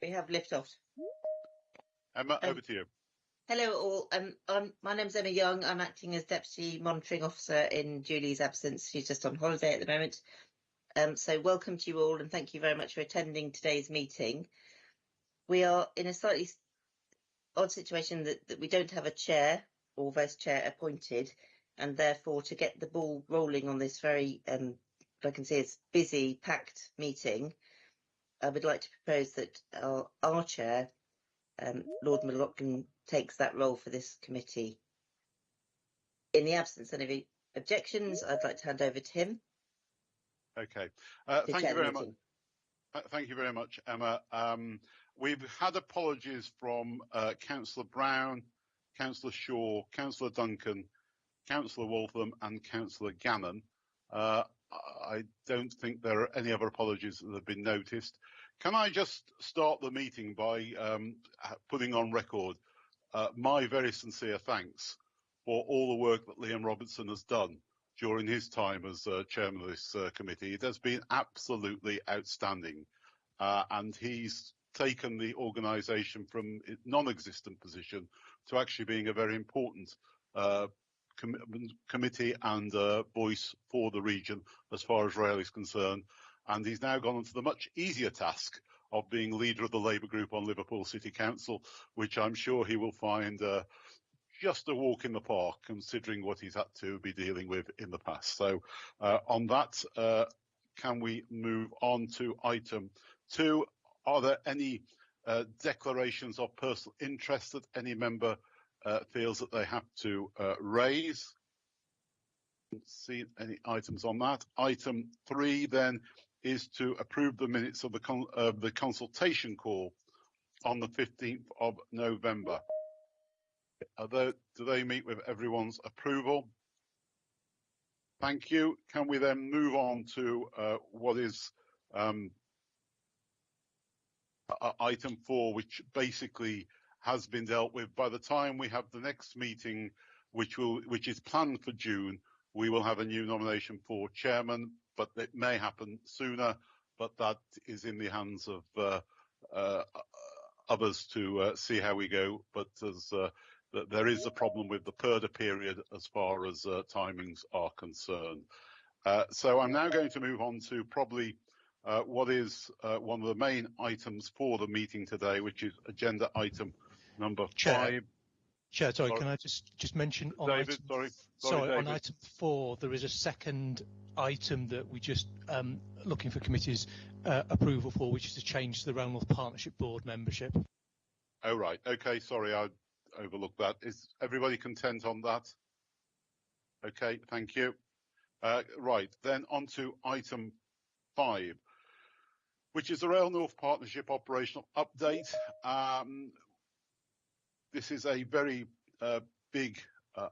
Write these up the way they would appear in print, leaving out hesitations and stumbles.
We have liftoff. Emma, over to you. Hello all. My name's Emma Young. I'm acting as Deputy Monitoring Officer in Julie's absence. She's just on holiday at the moment. So welcome to you all, and thank you very much for attending today's meeting. We are in a slightly odd situation that we don't have a chair or vice chair appointed, and therefore to get the ball rolling on this very, I can see it's busy, packed meeting, I would like to propose that our chair, Lord McLaughlin, takes that role for this committee. In the absence of any objections, I'd like to hand over to him. Okay. Thank you very much. Thank you very much, Emma. We've had apologies from Councillor Brown, Councillor Shaw, Councillor Duncan, Councillor Waltham and Councillor Gannon. I don't think there are any other apologies that have been noticed. Can I just start the meeting by putting on record my very sincere thanks for all the work that Liam Robertson has done during his time as chairman of this committee. It has been absolutely outstanding, and he's taken the organisation from a non-existent position to actually being a very important committee and voice for the region as far as rail is concerned. And he's now gone on to the much easier task of being leader of the Labour group on Liverpool City Council, which I'm sure he will find just a walk in the park, considering what he's had to be dealing with in the past. So on that, can we move on to item 2? Are there any declarations of personal interest that any member feels that they have to raise? Don't see any items on that. Item 3 then is to approve the minutes of the consultation call on the 15th of November. Do they meet with everyone's approval? Thank you. Can we then move on to what is item 4, which basically has been dealt with. By the time we have the next meeting, which is planned for June, we will have a new nomination for chairman, but it may happen sooner, but that is in the hands of others to see how we go. But as there is a problem with the PERDA period as far as timings are concerned. So I'm now going to move on to probably what is one of the main items for the meeting today, which is agenda item number 5. Chair, sorry, can I just mention on David, sorry, on item 4, there is a second item that we just looking for committee's approval for, which is to change the Rail Partnership Board membership. Oh, right. Okay, sorry, I overlooked that. Is everybody content on that? Okay, thank you. Right, then on to item 5, which is the Rail North Partnership operational update. This is a very big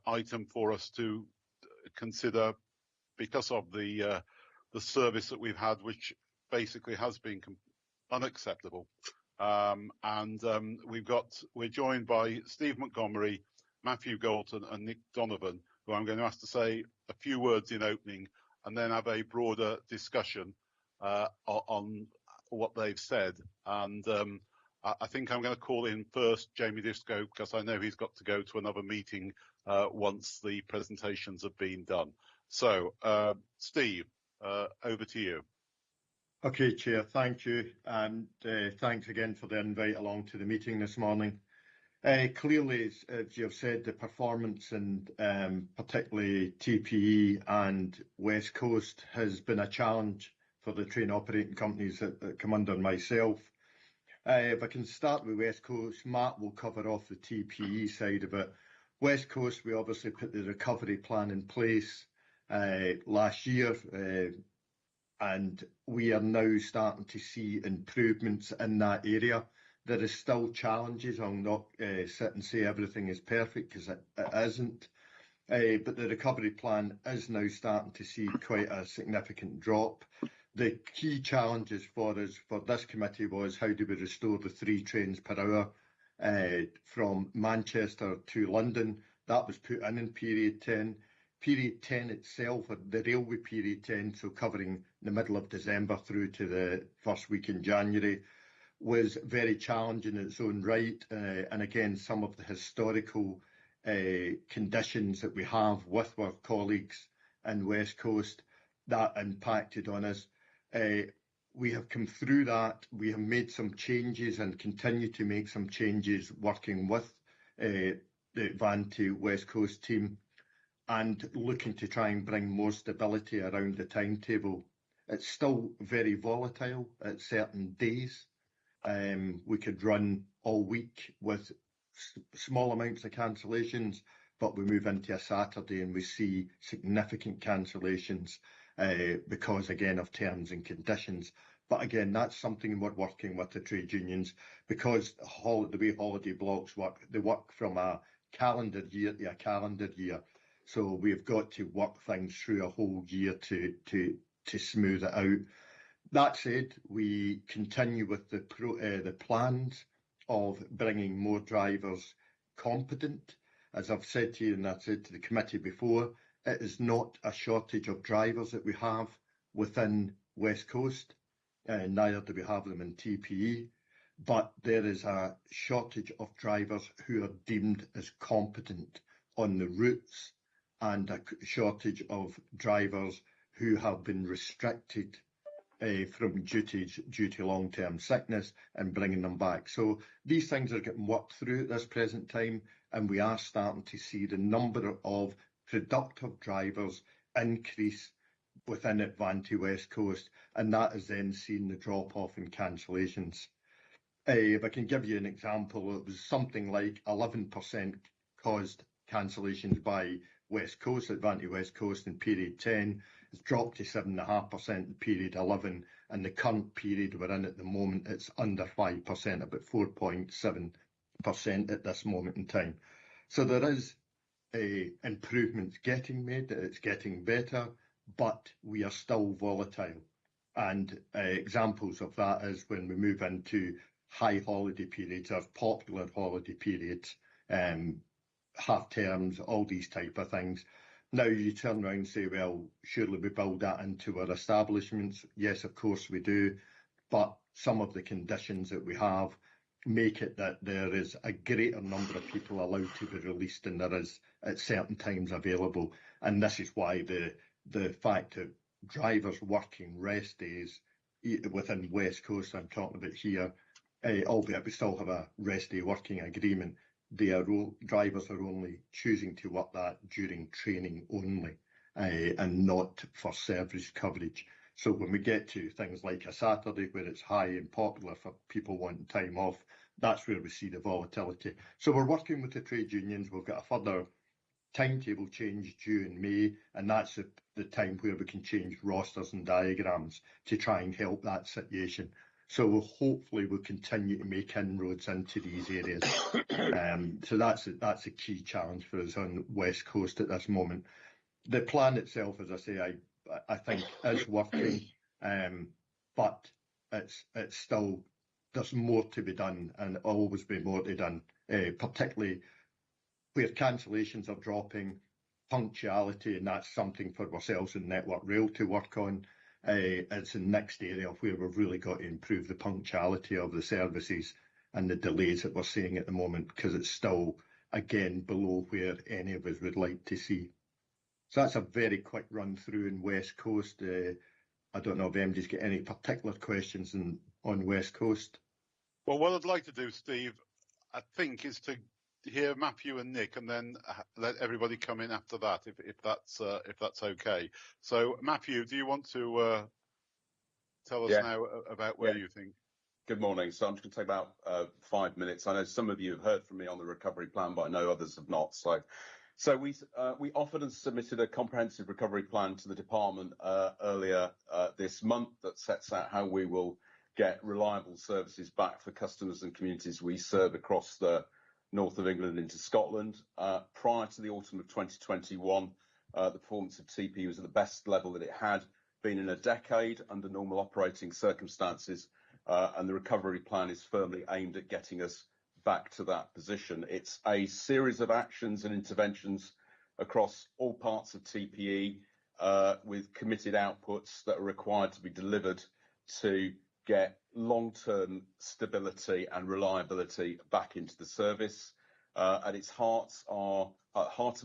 item for us to consider because of the service that we've had, which basically has been unacceptable. We're joined by Steve Montgomery, Matthew Galton and Nick Donovan, who I'm going to ask to say a few words in opening and then have a broader discussion on what they've said. And I think I'm going to call in first Jamie Disco, because I know he's got to go to another meeting once the presentations have been done. So, Steve, over to you. Okay, Chair, thank you. And thanks again for the invite along to the meeting this morning. Clearly, as you've said, the performance and particularly TPE and West Coast has been a challenge for the train operating companies that come under myself. If I can start with West Coast, Matt will cover off the TPE side of it. West Coast, we obviously put the recovery plan in place last year, and we are now starting to see improvements in that area. There is still challenges. I'll not sit and say everything is perfect, because it isn't. But the recovery plan is now starting to see quite a significant drop. The key challenges for us, for this committee, was how do we restore the 3 trains per hour from Manchester to London. That was put in period 10. Period 10 itself, or the railway period 10, so covering the middle of December through to the first week in January, was very challenging in its own right, and again, some of the historical conditions that we have with our colleagues in West Coast, that impacted on us. We have come through that. We have made some changes and continue to make some changes working with the Advanti West Coast team and looking to try and bring more stability around the timetable. It's still very volatile at certain days. We could run all week with small amounts of cancellations, but we move into a Saturday and we see significant cancellations because, again, of terms and conditions. But again, that's something we're working with the trade unions, because the way holiday blocks work, they work from a calendar year to a calendar year. So we've got to work things through a whole year to smooth it out. That said, we continue with the plans of bringing more drivers competent. As I've said to you, and I've said to the committee before, it is not a shortage of drivers that we have within West Coast, neither do we have them in TPE, but there is a shortage of drivers who are deemed as competent on the routes, and a shortage of drivers who have been restricted from duties due to long-term sickness and bringing them back. So these things are getting worked through at this present time, and we are starting to see the number of productive drivers increase within Advanti West Coast, and that is then seeing the drop-off in cancellations. If I can give you an example, it was something like 11% caused cancellations by West Coast, Advanti West Coast in period 10. It's dropped to 7.5% in period 11, and the current period we're in at the moment, it's under 5%, about 4.7% at this moment in time. So there is improvements getting made, it's getting better, but we are still volatile. And examples of that is when we move into high holiday periods, or popular holiday periods, half terms, all these type of things. Now you turn around and say, well, surely we build that into our establishments. Yes, of course we do, but some of the conditions that we have make it that there is a greater number of people allowed to be released than there is at certain times available. And this is why the fact that drivers working rest days within West Coast, I'm talking about here, albeit we still have a rest day working agreement, drivers are only choosing to work that during training only, and not for service coverage. So when we get to things like a Saturday where it's high and popular for people wanting time off, that's where we see the volatility. So we're working with the trade unions. We've got a further timetable change due in May, and that's the time where we can change rosters and diagrams to try and help that situation. So hopefully we'll continue to make inroads into these areas. So that's a key challenge for us on West Coast at this moment. The plan itself, as I say, I think is working, but it's still, there's more to be done, and always be more to be done, particularly where cancellations are dropping, punctuality, and that's something for ourselves and Network Rail to work on. It's the next area where we've really got to improve the punctuality of the services and the delays that we're seeing at the moment, because it's still, again, below where any of us would like to see. So that's a very quick run through in West Coast. I don't know if MD's got any particular questions on West Coast. Well, what I'd like to do, Steve, I think, is to hear Matthew and Nick, and then let everybody come in after that, if that's okay. So, Matthew, do you want to tell us now about where you think? Good morning. So I'm just going to take about 5 minutes. I know some of you have heard from me on the recovery plan, but I know others have not. So we offered and submitted a comprehensive recovery plan to the department earlier this month that sets out how we will get reliable services back for customers and communities we serve across the north of England into Scotland. Prior to the autumn of 2021, the performance of TP was at the best level that it had been in a decade under normal operating circumstances, and the recovery plan is firmly aimed at getting us back to that position. It's a series of actions and interventions across all parts of TPE, with committed outputs that are required to be delivered to get long-term stability and reliability back into the service. At its heart of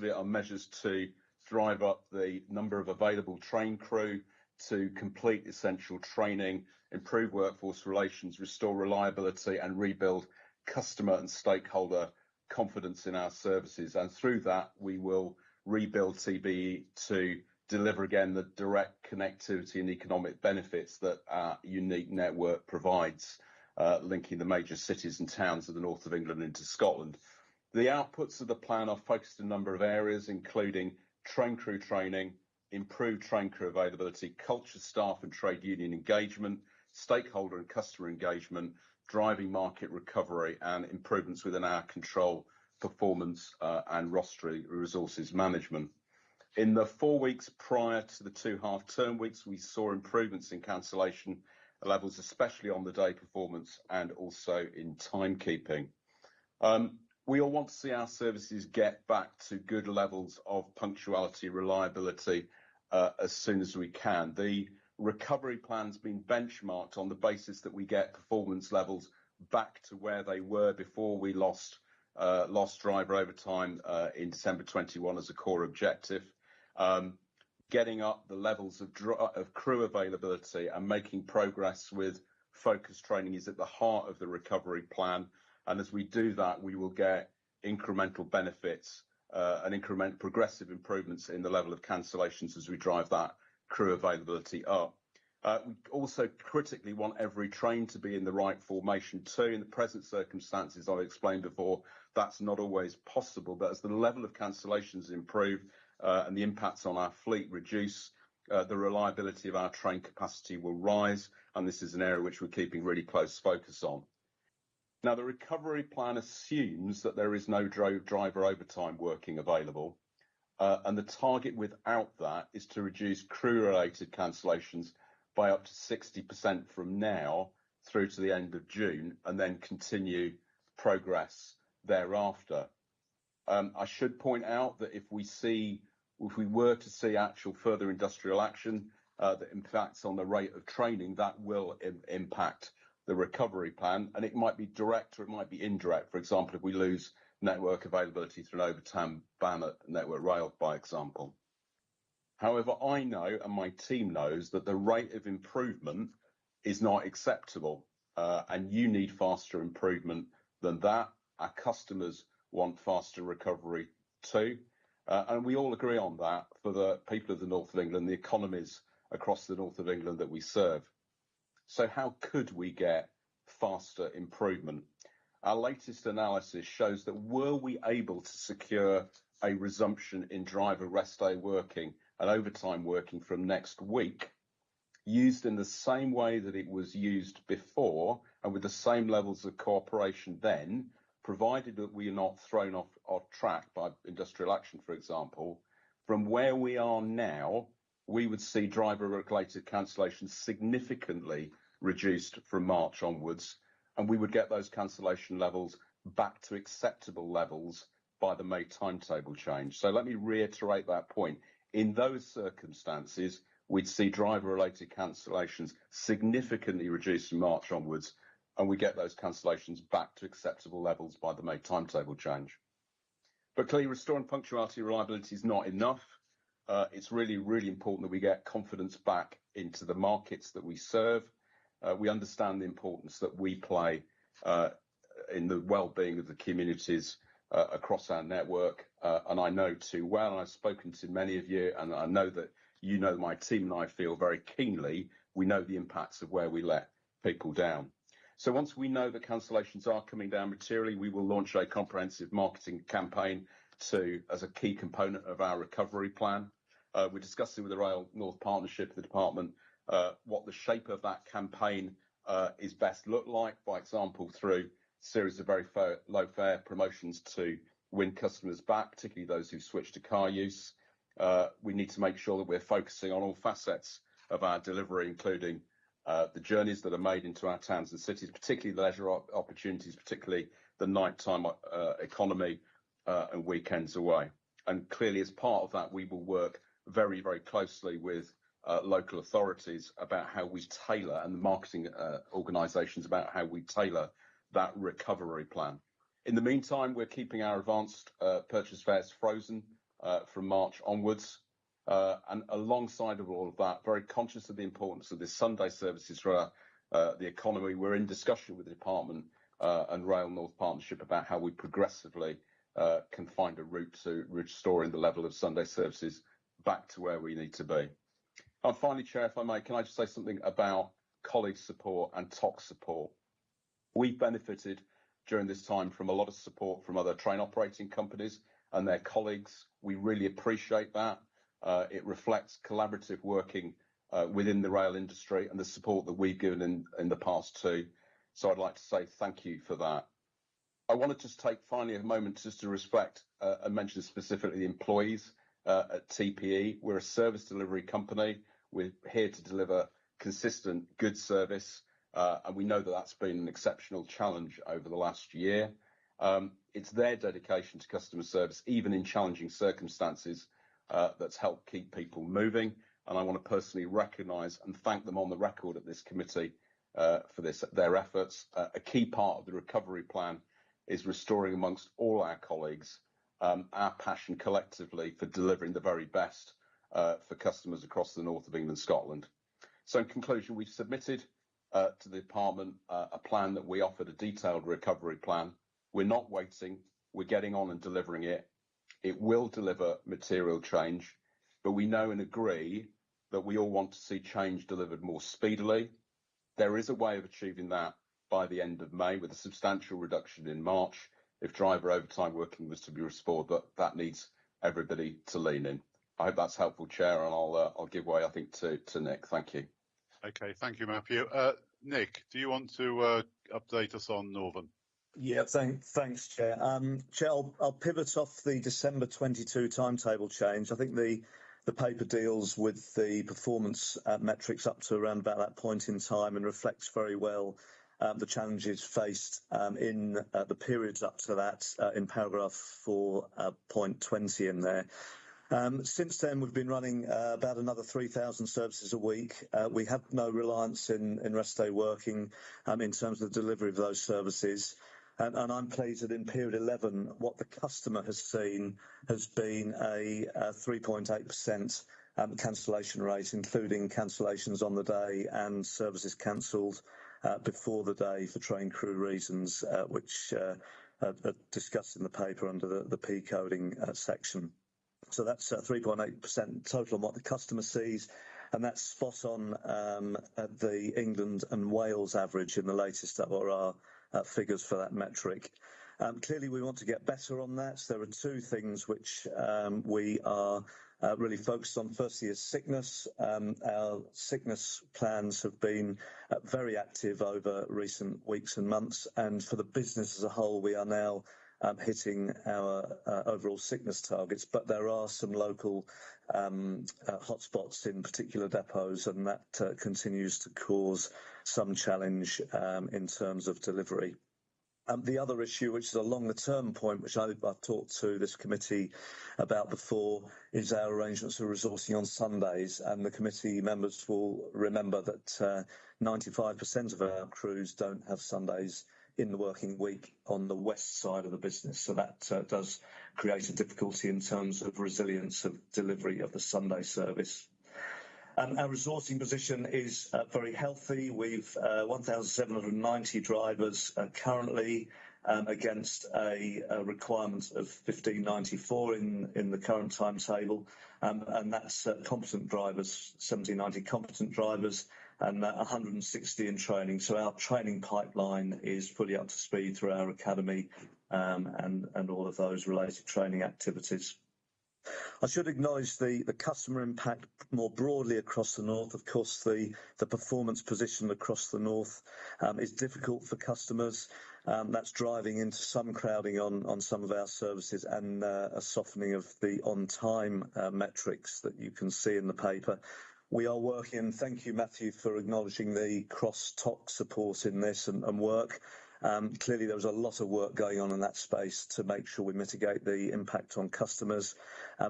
it are measures to drive up the number of available train crew, to complete essential training, improve workforce relations, restore reliability and rebuild customer and stakeholder confidence in our services. And through that, we will rebuild TBE to deliver again the direct connectivity and economic benefits that our unique network provides, linking the major cities and towns of the north of England into Scotland. The outputs of the plan are focused in a number of areas, including train crew training, improved train crew availability, culture, staff and trade union engagement, stakeholder and customer engagement, driving market recovery and improvements within our control, performance and roster resources management. In the 4 weeks prior to the 2 half-term weeks, we saw improvements in cancellation levels, especially on the day performance and also in timekeeping. We all want to see our services get back to good levels of punctuality, reliability as soon as we can. The recovery plan's been benchmarked on the basis that we get performance levels back to where they were before we lost driver overtime in December 21 as a core objective. Getting up the levels of crew availability and making progress with focused training is at the heart of the recovery plan. And as we do that, we will get incremental benefits and progressive improvements in the level of cancellations as we drive that crew availability up. We also critically want every train to be in the right formation too. In the present circumstances, I've explained before, that's not always possible, but as the level of cancellations improve and the impacts on our fleet reduce, the reliability of our train capacity will rise, and this is an area which we're keeping really close focus on. Now, the recovery plan assumes that there is no driver overtime working available, and the target without that is to reduce crew-related cancellations by up to 60% from now through to the end of June, and then continue progress thereafter. I should point out that if we were to see actual further industrial action that impacts on the rate of training, that will impact the recovery plan, and it might be direct or it might be indirect. For example, if we lose network availability through an overtime ban at Network Rail, by example. However, I know and my team knows that the rate of improvement is not acceptable, and you need faster improvement than that. Our customers want faster recovery too, and we all agree on that for the people of the north of England, the economies across the north of England that we serve. So how could we get faster improvement? Our latest analysis shows that were we able to secure a resumption in driver rest day working and overtime working from next week, used in the same way that it was used before and with the same levels of cooperation then, provided that we are not thrown off track by industrial action, for example, from where we are now, we would see driver-related cancellations significantly reduced from March onwards, and we would get those cancellation levels back to acceptable levels by the May timetable change. So let me reiterate that point. In those circumstances, we'd see driver-related cancellations significantly reduced from March onwards, and we get those cancellations back to acceptable levels by the May timetable change. But clearly, restoring punctuality and reliability is not enough. It's really, really important that we get confidence back into the markets that we serve. We understand the importance that we play in the well-being of the communities across our network, and I know too well, and I've spoken to many of you, and I know that you know my team and I feel very keenly, we know the impacts of where we let people down. So once we know that cancellations are coming down materially, we will launch a comprehensive marketing campaign as a key component of our recovery plan. We're discussing with the Rail North Partnership, the department, what the shape of that campaign is best look like, by example, through a series of very low fare promotions to win customers back, particularly those who switch to car use. We need to make sure that we're focusing on all facets of our delivery, including the journeys that are made into our towns and cities, particularly the leisure opportunities, particularly the nighttime economy and weekends away. And clearly, as part of that, we will work very, very closely with local authorities about how we tailor, and the marketing organisations about how we tailor that recovery plan. In the meantime, we're keeping our advanced purchase fares frozen from March onwards. And alongside of all of that, very conscious of the importance of the Sunday services for the economy, we're in discussion with the department and Rail North Partnership about how we progressively can find a route to restoring the level of Sunday services back to where we need to be. And finally, Chair, if I may, can I just say something about colleague support and TOC support? We've benefited during this time from a lot of support from other train operating companies and their colleagues. We really appreciate that. It reflects collaborative working within the rail industry and the support that we've given in the past too. So I'd like to say thank you for that. I want to just take finally a moment just to respect and mention specifically the employees at TPE. We're a service delivery company. We're here to deliver consistent, good service, and we know that that's been an exceptional challenge over the last year. It's their dedication to customer service, even in challenging circumstances, that's helped keep people moving. And I want to personally recognise and thank them on the record at this committee for their efforts. A key part of the recovery plan is restoring amongst all our colleagues our passion collectively for delivering the very best for customers across the north of England, Scotland. So in conclusion, we've submitted to the department a plan that we offered, a detailed recovery plan. We're not waiting, we're getting on and delivering it. It will deliver material change, but we know and agree that we all want to see change delivered more speedily. There is a way of achieving that by the end of May with a substantial reduction in March if driver overtime working was to be restored, but that needs everybody to lean in. I hope that's helpful, Chair, and I'll give way, I think, to Nick. Thank you. Okay, thank you, Matthew. Nick, do you want to update us on Northern? Yeah, thanks, Chair. Chair, I'll pivot off the December 22 timetable change. I think the paper deals with the performance metrics up to around about that point in time and reflects very well the challenges faced in the periods up to that in paragraph 4.20 in there. Since then, we've been running about another 3,000 services a week. We have no reliance in rest day working in terms of the delivery of those services. And I'm pleased that in period 11, what the customer has seen has been a 3.8% cancellation rate, including cancellations on the day and services cancelled before the day for train crew reasons, which are discussed in the paper under the P coding section. So that's 3.8% total on what the customer sees, and that's spot on at the England and Wales average in the latest ORR figures for that metric. Clearly, we want to get better on that. So there are two things which we are really focused on. Firstly is sickness. Our sickness plans have been very active over recent weeks and months, and for the business as a whole, we are now hitting our overall sickness targets, but there are some local hotspots in particular depots, and that continues to cause some challenge in terms of delivery. The other issue, which is a longer term point, which I've talked to this committee about before, is our arrangements for resourcing on Sundays, and the committee members will remember that 95% of our crews don't have Sundays in the working week on the west side of the business. So that does create a difficulty in terms of resilience of delivery of the Sunday service. Our resourcing position is very healthy. We've 1,790 drivers currently against a requirement of 1,594 in the current timetable, and that's competent drivers, 1,790 competent drivers, and 160 in training. So our training pipeline is fully up to speed through our academy and all of those related training activities. I should acknowledge the customer impact more broadly across the north. Of course, the performance position across the north is difficult for customers. That's driving into some crowding on some of our services and a softening of the on-time metrics that you can see in the paper. We are working, and thank you, Matthew, for acknowledging the cross-TOC support in this and work. Clearly, there was a lot of work going on in that space to make sure we mitigate the impact on customers,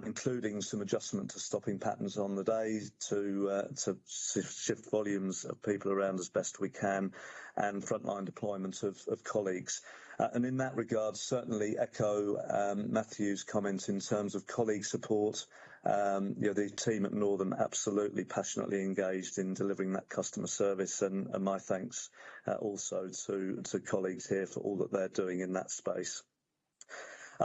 including some adjustment to stopping patterns on the day to shift volumes of people around as best we can, and frontline deployment of colleagues. And in that regard, certainly echo Matthew's comment in terms of colleague support. The team at Northern absolutely passionately engaged in delivering that customer service, and my thanks also to colleagues here for all that they're doing in that space.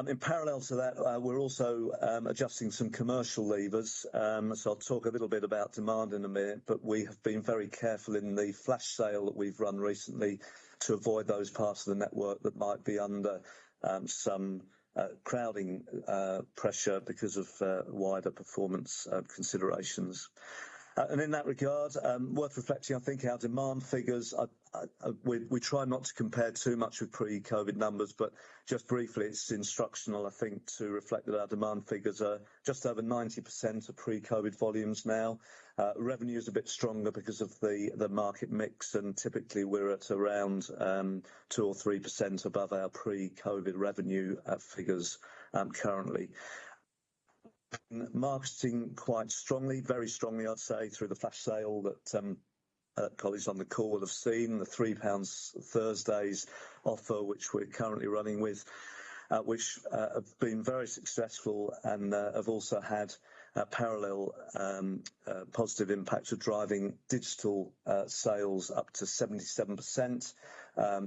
In parallel to that, we're also adjusting some commercial levers. So I'll talk a little bit about demand in a minute, but we have been very careful in the flash sale that we've run recently to avoid those parts of the network that might be under some crowding pressure because of wider performance considerations. And in that regard, worth reflecting, I think our demand figures, we try not to compare too much with pre-COVID numbers, but just briefly, it's instructional, I think, to reflect that our demand figures are just over 90% of pre-COVID volumes now. Revenue is a bit stronger because of the market mix, and typically we're at around 2 or 3% above our pre-COVID revenue figures currently. Marketing quite strongly, very strongly, I'd say, through the flash sale that colleagues on the call will have seen, the £3 Thursdays offer, which we're currently running with, which have been very successful and have also had parallel positive impact of driving digital sales up to 77%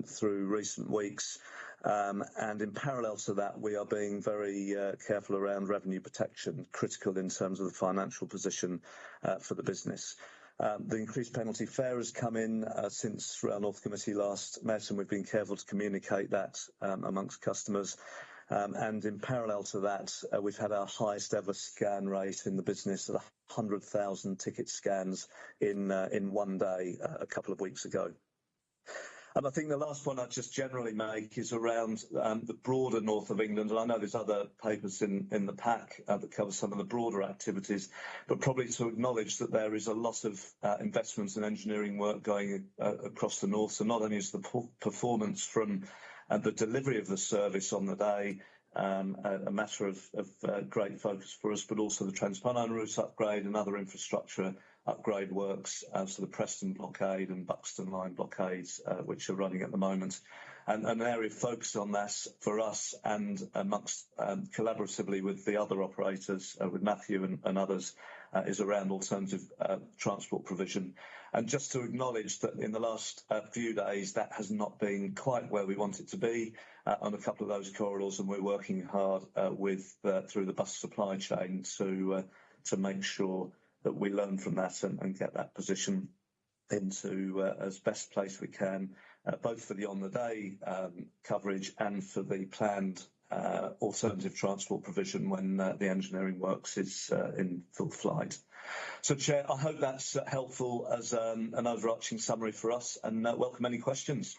through recent weeks. And in parallel to that, we are being very careful around revenue protection, critical in terms of the financial position for the business. The increased penalty fare has come in since Rail North Committee last met, and we've been careful to communicate that amongst customers. And in parallel to that, we've had our highest ever scan rate in the business at 100,000 ticket scans in one day a couple of weeks ago. And I think the last point I'd just generally make is around the broader north of England. And I know there's other papers in the pack that cover some of the broader activities, but probably to acknowledge that there is a lot of investments and engineering work going across the north. So not only is the performance from the delivery of the service on the day a matter of great focus for us, but also the TransPennine route upgrade and other infrastructure upgrade works, so the Preston blockade and Buxton line blockades, which are running at the moment. And an area of focus on that for us and amongst collaboratively with the other operators, with Matthew and others, is around alternative transport provision. And just to acknowledge that in the last few days, that has not been quite where we want it to be on a couple of those corridors, and we're working hard through the bus supply chain to make sure that we learn from that and get that position into as best place we can, both for the on-the-day coverage and for the planned alternative transport provision when the engineering works is in full flight. So, Chair, I hope that's helpful as an overarching summary for us, and welcome any questions.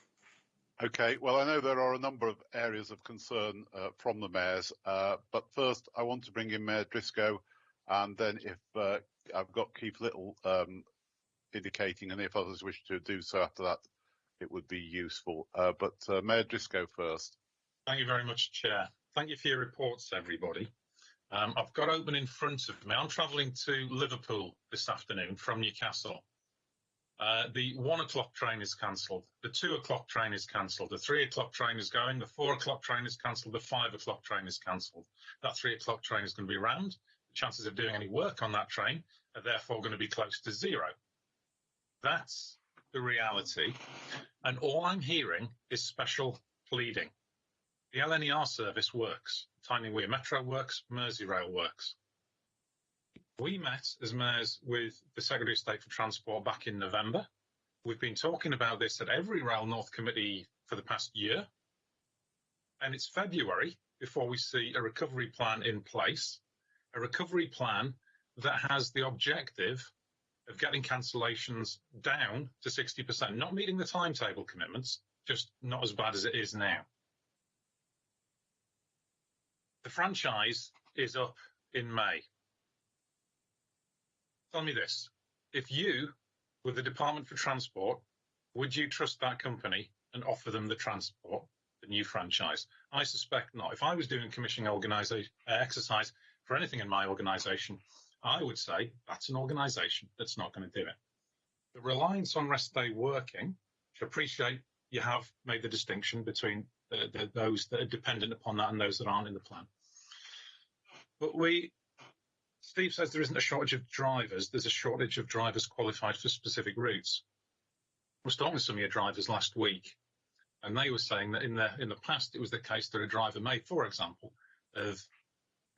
Okay, well, I know there are a number of areas of concern from the mayors, but first I want to bring in Mayor Driscoll, and then if I've got Keith Little indicating, and if others wish to do so after that, it would be useful. But Mayor Driscoll first. Thank you very much, Chair. Thank you for your reports, everybody. I've got open in front of me. I'm travelling to Liverpool this afternoon from Newcastle. The 1 o'clock train is cancelled. The 2 o'clock train is cancelled. The 3 o'clock train is going. The 4 o'clock train is cancelled. The 5 o'clock train is cancelled. That 3 o'clock train is going to be rammed. The chances of doing any work on that train are therefore going to be close to zero. That's the reality. And all I'm hearing is special pleading. The LNER service works. Tyne Weir Metro works. Merseyrail works. We met as mayors with the Secretary of State for Transport back in November. We've been talking about this at every Rail North Committee for the past year. And it's February before we see a recovery plan in place, a recovery plan that has the objective of getting cancellations down to 60%, not meeting the timetable commitments, just not as bad as it is now. The franchise is up in May. Tell me this, if you were the Department for Transport, would you trust that company and offer them the transport, the new franchise? I suspect not. If I was doing commissioning exercise for anything in my organisation, I would say that's an organisation that's not going to do it. The reliance on rest day working, which I appreciate you have made the distinction between those that are dependent upon that and those that aren't in the plan. But Steve says there isn't a shortage of drivers, there's a shortage of drivers qualified for specific routes. I was talking to some of your drivers last week, and they were saying that in the past it was the case that a driver may, for example, have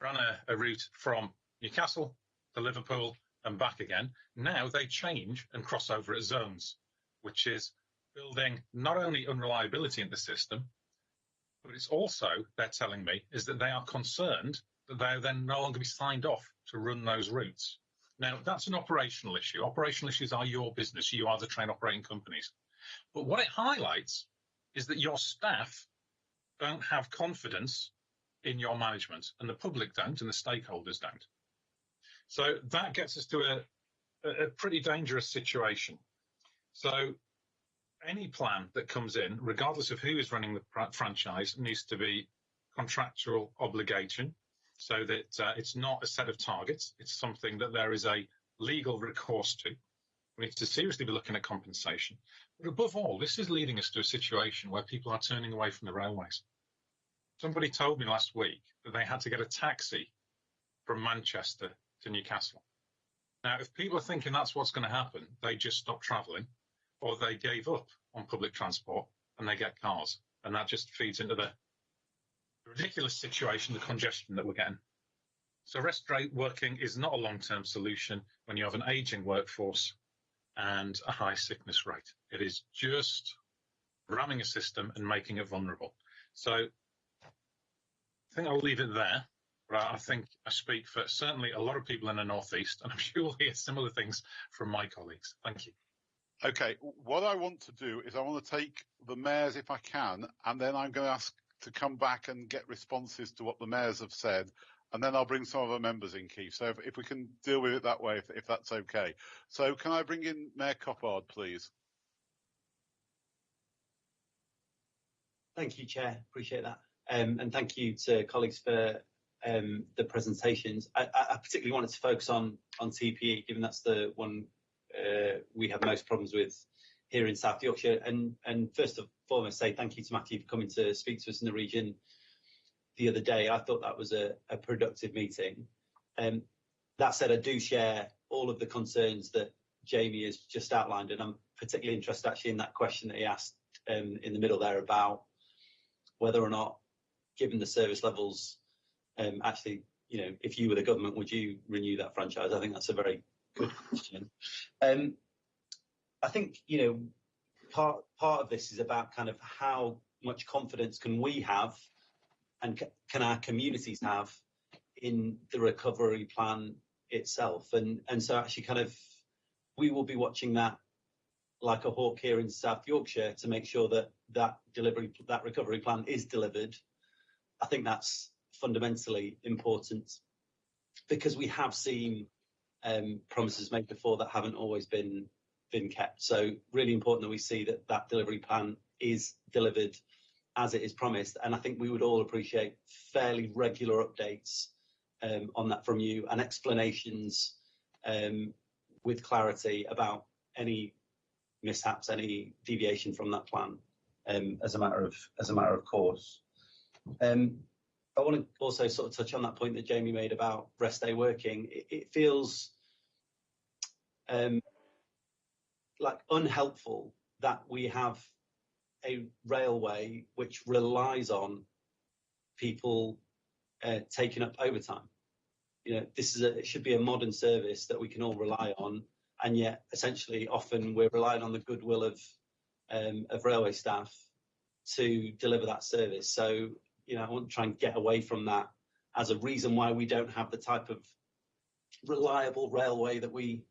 run a route from Newcastle to Liverpool and back again. Now they change and cross over at zones, which is building not only unreliability in the system, but it's also, they're telling me, is that they are concerned that they'll then no longer be signed off to run those routes. Now, that's an operational issue. Operational issues are your business. You are the train operating companies. But what it highlights is that your staff don't have confidence in your management, and the public don't, and the stakeholders don't. So that gets us to a pretty dangerous situation. So any plan that comes in, regardless of who is running the franchise, needs to be contractual obligation, so that it's not a set of targets. It's something that there is a legal recourse to. We need to seriously be looking at compensation. But above all, this is leading us to a situation where people are turning away from the railways. Somebody told me last week that they had to get a taxi from Manchester to Newcastle. Now, if people are thinking that's what's going to happen, they just stop travelling, or they gave up on public transport and they get cars. And that just feeds into the ridiculous situation, the congestion that we're getting. So rest day working is not a long-term solution when you have an ageing workforce and a high sickness rate. It is just ramming a system and making it vulnerable. So I think I'll leave it there. But I think I speak for certainly a lot of people in the North East, and I'm sure we'll hear similar things from my colleagues. Thank you. Okay, what I want to do is I want to take the mayors if I can, and then I'm going to ask to come back and get responses to what the mayors have said, and then I'll bring some of our members in, Keith. So if we can deal with it that way, if that's okay. So can I bring in Mayor Coppard, please? Thank you, Chair. Appreciate that. And thank you to colleagues for the presentations. I particularly wanted to focus on TPE, given that's the one we have most problems with here in South Yorkshire. And first and foremost, say thank you to Matthew for coming to speak to us in the region the other day. I thought that was a productive meeting. That said, I do share all of the concerns that Jamie has just outlined, and I'm particularly interested actually in that question that he asked in the middle there about whether or not, given the service levels, actually, you know, if you were the government, would you renew that franchise? I think that's a very good question. I think, you know, part of this is about kind of how much confidence can we have and can our communities have in the recovery plan itself. And so actually kind of we will be watching that like a hawk here in South Yorkshire to make sure that that recovery plan is delivered. I think that's fundamentally important because we have seen promises made before that haven't always been kept. So really important that we see that delivery plan is delivered as it is promised. And I think we would all appreciate fairly regular updates on that from you and explanations with clarity about any mishaps, any deviation from that plan as a matter of course. I want to also sort of touch on that point that Jamie made about rest day working. It feels like unhelpful that we have a railway which relies on people taking up overtime. You know, it should be a modern service that we can all rely on, and yet essentially often we're relying on the goodwill of railway staff to deliver that service. So, you know, I want to try and get away from that as a reason why we don't have the type of reliable railway that we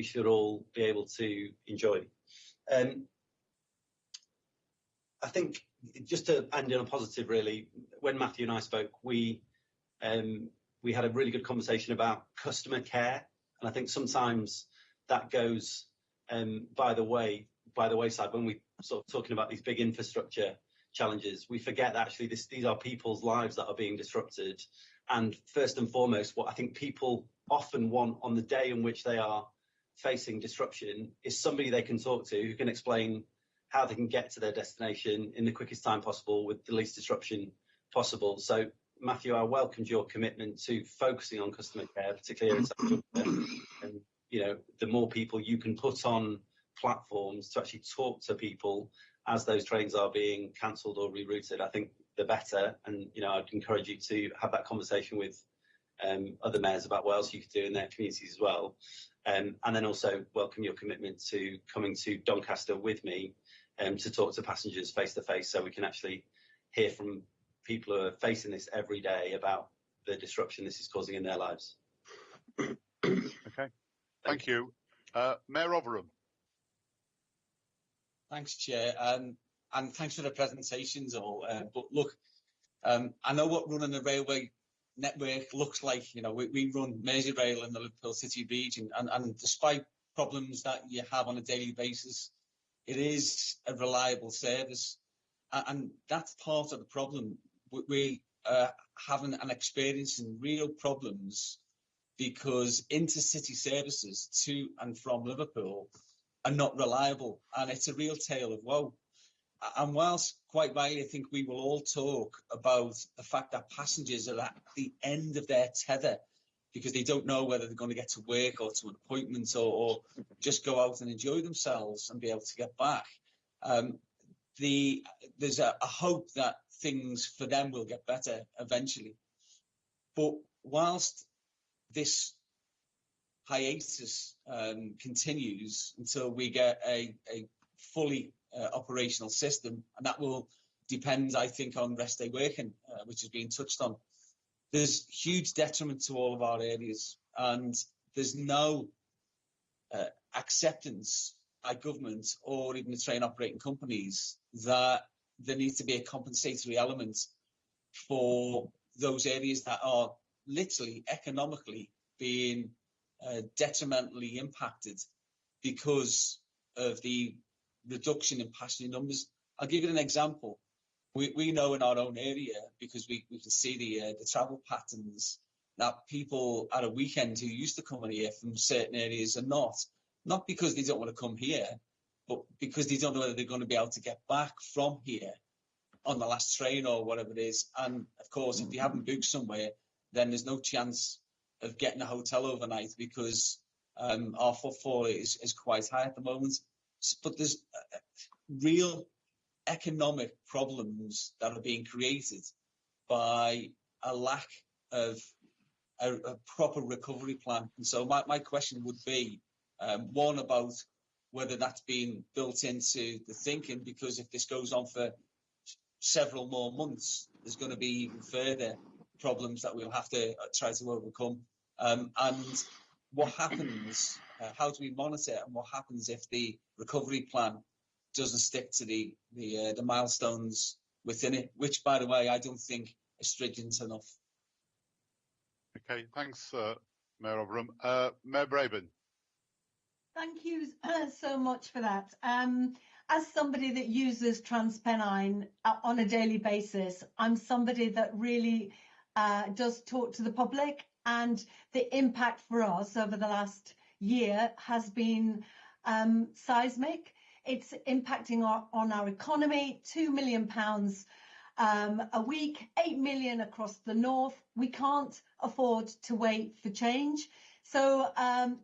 should all be able to enjoy. I think just to end on a positive, really, when Matthew and I spoke, we had a really good conversation about customer care, and I think sometimes that goes by the wayside when we sort of talking about these big infrastructure challenges, we forget that actually these are people's lives that are being disrupted. And first and foremost, what I think people often want on the day in which they are facing disruption is somebody they can talk to who can explain how they can get to their destination in the quickest time possible with the least disruption possible. So, Matthew, I welcomed your commitment to focusing on customer care, particularly and the more people you can put on platforms to actually talk to people as those trains are being cancelled or rerouted, I think the better. And I'd encourage you to have that conversation with other mayors about what else you could do in their communities as well. And then also welcome your commitment to coming to Doncaster with me to talk to passengers face to face, so we can actually hear from people who are facing this every day about the disruption this is causing in their lives. Okay, thank you. Mayor Rotherham. Thanks, Chair, and thanks for the presentations all. But look, I know what running a railway network looks like. We run Merseyrail in the Liverpool City region, and despite problems that you have on a daily basis, it is a reliable service, and that's part of the problem. We having and experiencing real problems because intercity services to and from Liverpool are not reliable, and it's a real tale of woe. And whilst quite rightly I think we will all talk about the fact that passengers are at the end of their tether because they don't know whether they're going to get to work or to an appointment or just go out and enjoy themselves and be able to get back, there's a hope that things for them will get better eventually. But whilst this hiatus continues until we get a fully operational system, and that will depend, I think, on rest day working, which is being touched on. There's huge detriment to all of our areas, and there's no acceptance by government or even the train operating companies that there needs to be a compensatory element for those areas that are literally economically being detrimentally impacted because of the reduction in passenger numbers. I'll give you an example. We know in our own area, because we can see the travel patterns, that people at a weekend who used to come in here from certain areas are not because they don't want to come here, but because they don't know whether they're going to be able to get back from here on the last train or whatever it is. And of course, if you haven't booked somewhere, then there's no chance of getting a hotel overnight because our footfall is quite high at the moment. But there's real economic problems that are being created by a lack of a proper recovery plan. And so my question would be, one, about whether that's being built into the thinking, because if this goes on for several more months, there's going to be even further problems that we'll have to try to overcome. And what happens, how do we monitor, and what happens if the recovery plan doesn't stick to the milestones within it, which, by the way, I don't think is stringent enough. Okay, thanks, Mayor Rotherham. Mayor Braben. Thank you so much for that. As somebody that uses TransPennine on a daily basis, I'm somebody that really does talk to the public, and the impact for us over the last year has been seismic. It's impacting on our economy, £2 million a week, 8 million across the north. We can't afford to wait for change. So,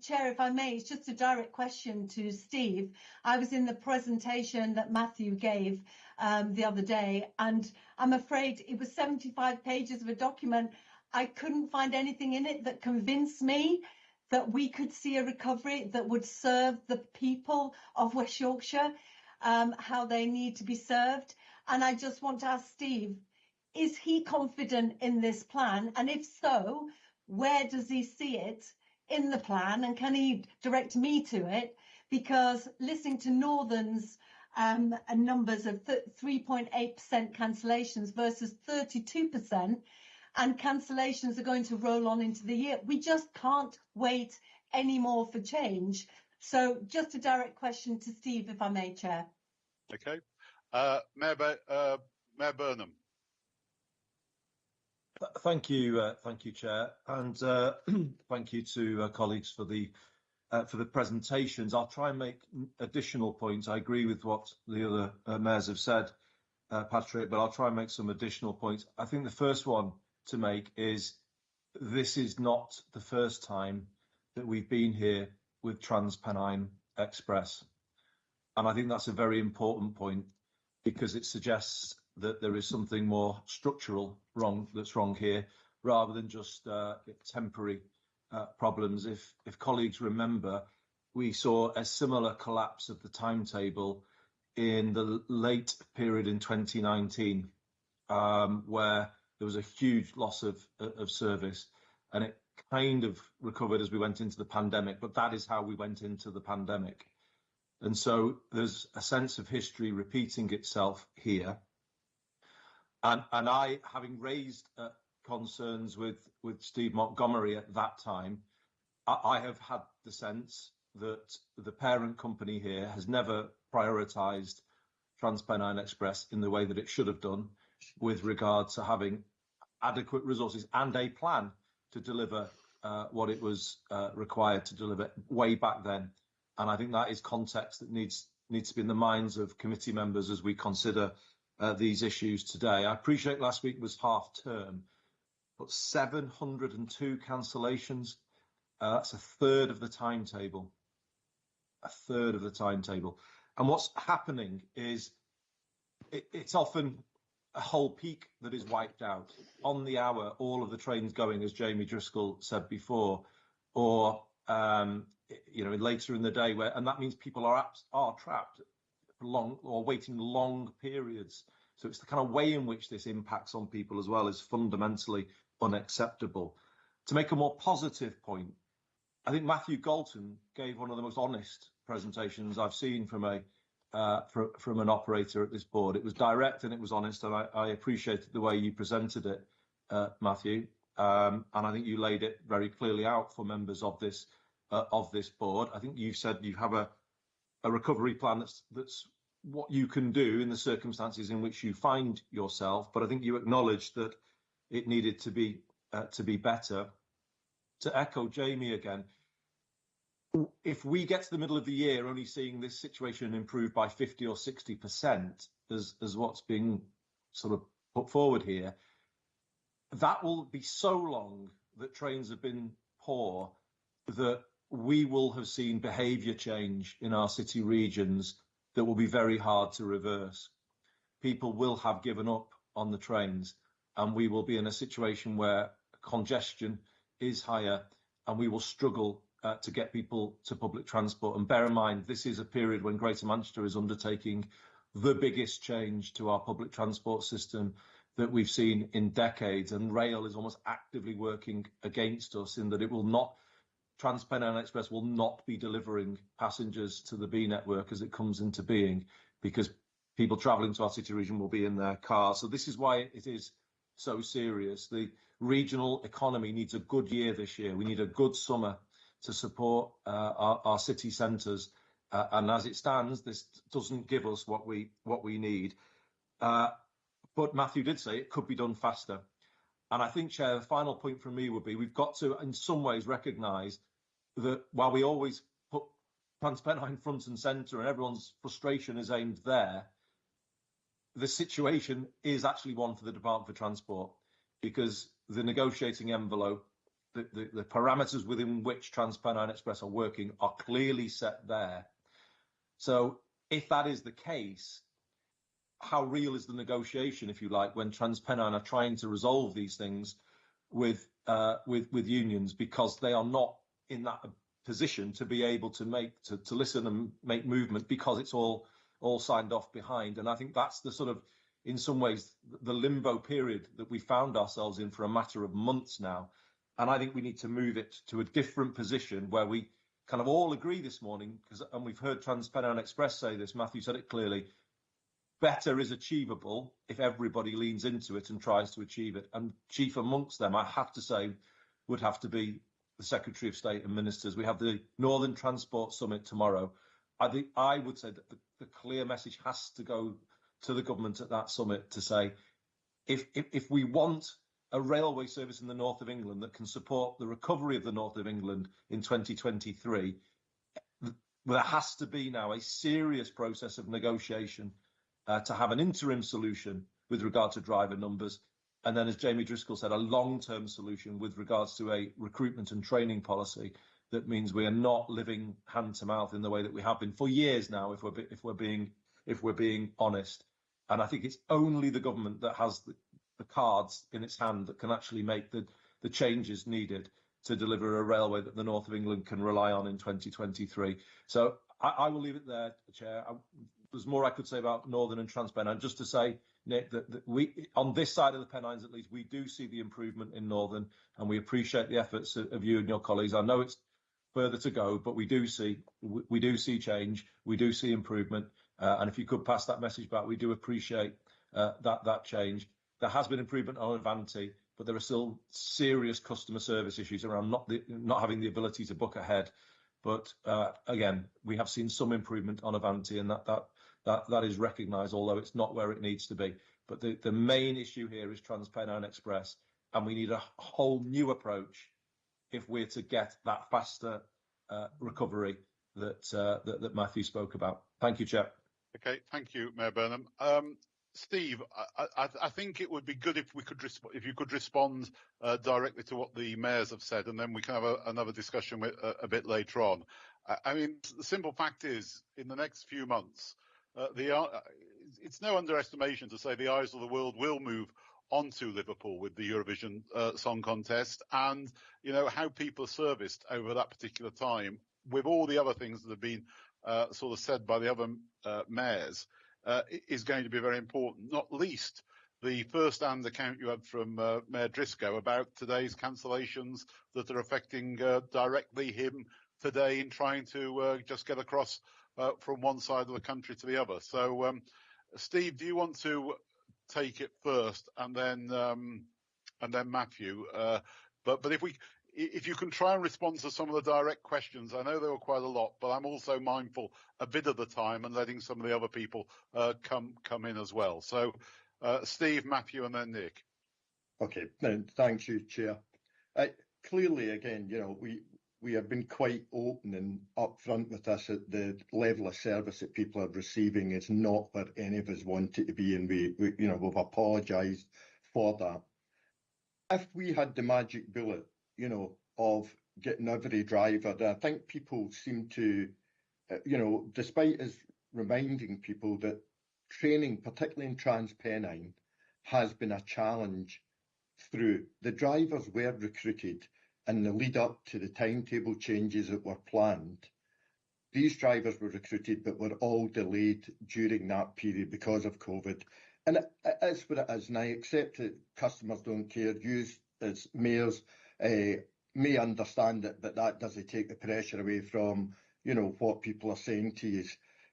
Chair, if I may, it's just a direct question to Steve. I was in the presentation that Matthew gave the other day, and I'm afraid it was 75 pages of a document. I couldn't find anything in it that convinced me that we could see a recovery that would serve the people of West Yorkshire, how they need to be served. And I just want to ask Steve, is he confident in this plan? And if so, where does he see it in the plan, and can he direct me to it? Because listening to Northern's numbers of 3.8% cancellations versus 32%, and cancellations are going to roll on into the year. We just can't wait anymore for change. So just a direct question to Steve, if I may, Chair. Okay. Mayor Burnham. Thank you, Chair, and thank you to colleagues for the presentations. I'll try and make additional points. I agree with what the other mayors have said, Patrick, but I'll try and make some additional points. I think the first one to make is this is not the first time that we've been here with TransPennine Express, and I think that's a very important point because it suggests that there is something more structural that's wrong here, rather than just temporary problems. If colleagues remember, we saw a similar collapse of the timetable in the late period in 2019, where there was a huge loss of service, and it kind of recovered as we went into the pandemic, but that is how we went into the pandemic. And so there's a sense of history repeating itself here. And I, having raised concerns with Steve Montgomery at that time, I have had the sense that the parent company here has never prioritised TransPennine Express in the way that it should have done with regard to having adequate resources and a plan to deliver what it was required to deliver way back then. And I think that is context that needs to be in the minds of committee members as we consider these issues today. I appreciate last week was half term, but 702 cancellations, that's a third of the timetable. A third of the timetable. And what's happening is it's often a whole peak that is wiped out. On the hour, all of the trains going, as Jamie Driscoll said before, or later in the day, and that means people are trapped for long or waiting long periods. So it's the kind of way in which this impacts on people as well is fundamentally unacceptable. To make a more positive point, I think Matthew Galton gave one of the most honest presentations I've seen from an operator at this board. It was direct and it was honest, and I appreciated the way you presented it, Matthew. And I think you laid it very clearly out for members of this board. I think you said you have a recovery plan that's what you can do in the circumstances in which you find yourself. But I think you acknowledged that it needed to be better. To echo Jamie again, if we get to the middle of the year only seeing this situation improve by 50 or 60% as what's being sort of put forward here, that will be so long that trains have been poor that we will have seen behaviour change in our city regions that will be very hard to reverse. People will have given up on the trains, and we will be in a situation where congestion is higher and we will struggle to get people to public transport. And bear in mind, this is a period when Greater Manchester is undertaking the biggest change to our public transport system that we've seen in decades, and rail is almost actively working against us in that it will not, TransPennine Express will not be delivering passengers to the B network as it comes into being, because people travelling to our city region will be in their cars. So this is why it is so serious. The regional economy needs a good year this year. We need a good summer to support our city centres, and as it stands, this doesn't give us what we need. But Matthew did say it could be done faster. And I think, Chair, the final point from me would be we've got to, in some ways, recognise that while we always put TransPennine front and centre and everyone's frustration is aimed there, the situation is actually one for the Department for Transport, because the negotiating envelope, the parameters within which TransPennine Express are working are clearly set there. So if that is the case, how real is the negotiation, if you like, when TransPennine are trying to resolve these things with unions, because they are not in that position to be able to listen and make movement, because it's all signed off behind. And I think that's the sort of, in some ways, the limbo period that we found ourselves in for a matter of months now. And I think we need to move it to a different position where we kind of all agree this morning, and we've heard TransPennine Express say this, Matthew said it clearly, better is achievable if everybody leans into it and tries to achieve it. And chief amongst them, I have to say, would have to be the Secretary of State and Ministers. We have the Northern Transport Summit tomorrow, I think I would say that the clear message has to go to the government at that summit to say, if we want a railway service in the north of England that can support the recovery of the north of England in 2023, there has to be now a serious process of negotiation to have an interim solution with regard to driver numbers. And then, as Jamie Driscoll said, a long-term solution with regards to a recruitment and training policy that means we are not living hand to mouth in the way that we have been for years now, if we're being honest. And I think it's only the government that has the cards in its hand that can actually make the changes needed to deliver a railway that the north of England can rely on in 2023. So I will leave it there, Chair. There's more I could say about Northern and TransPennine. Just to say, Nick, that we, on this side of the Pennines at least, we do see the improvement in Northern, and we appreciate the efforts of you and your colleagues. I know it's further to go, but we do see change, we do see improvement, and if you could pass that message back, we do appreciate that change. There has been improvement on Avanti, but there are still serious customer service issues around not having the ability to book ahead. But again, we have seen some improvement on Avanti, and that is recognised, although it's not where it needs to be. But the main issue here is TransPennine Express, and we need a whole new approach if we're to get that faster recovery that Matthew spoke about. Thank you, Chair. Okay, thank you, Mayor Burnham. Steve, I think it would be good if you could respond directly to what the mayors have said, and then we can have another discussion a bit later on. I mean, the simple fact is, in the next few months, it's no underestimation to say the eyes of the world will move onto Liverpool with the Eurovision Song Contest, and how people are serviced over that particular time, with all the other things that have been sort of said by the other mayors, is going to be very important. Not least the first-hand account you had from Mayor Driscoll about today's cancellations that are affecting directly him today in trying to just get across from one side of the country to the other. So, Steve, do you want to take it first, and then Matthew? But if you can try and respond to some of the direct questions, I know there were quite a lot, but I'm also mindful a bit of the time and letting some of the other people come in as well. So, Steve, Matthew, and then Nick. Okay, thank you, Chair. Clearly, again, we have been quite open and upfront with this. At the level of service that people are receiving is not where any of us want it to be, and we've apologised for that. If we had the magic bullet, of getting every driver, I think people seem to, despite us reminding people that training, particularly in TransPennine, has been a challenge through. The drivers were recruited in the lead up to the timetable changes that were planned. These drivers were recruited but were all delayed during that period because of COVID. And it is what it is, and I accept that customers don't care. You as mayors may understand it, but that doesn't take the pressure away from, what people are saying to you.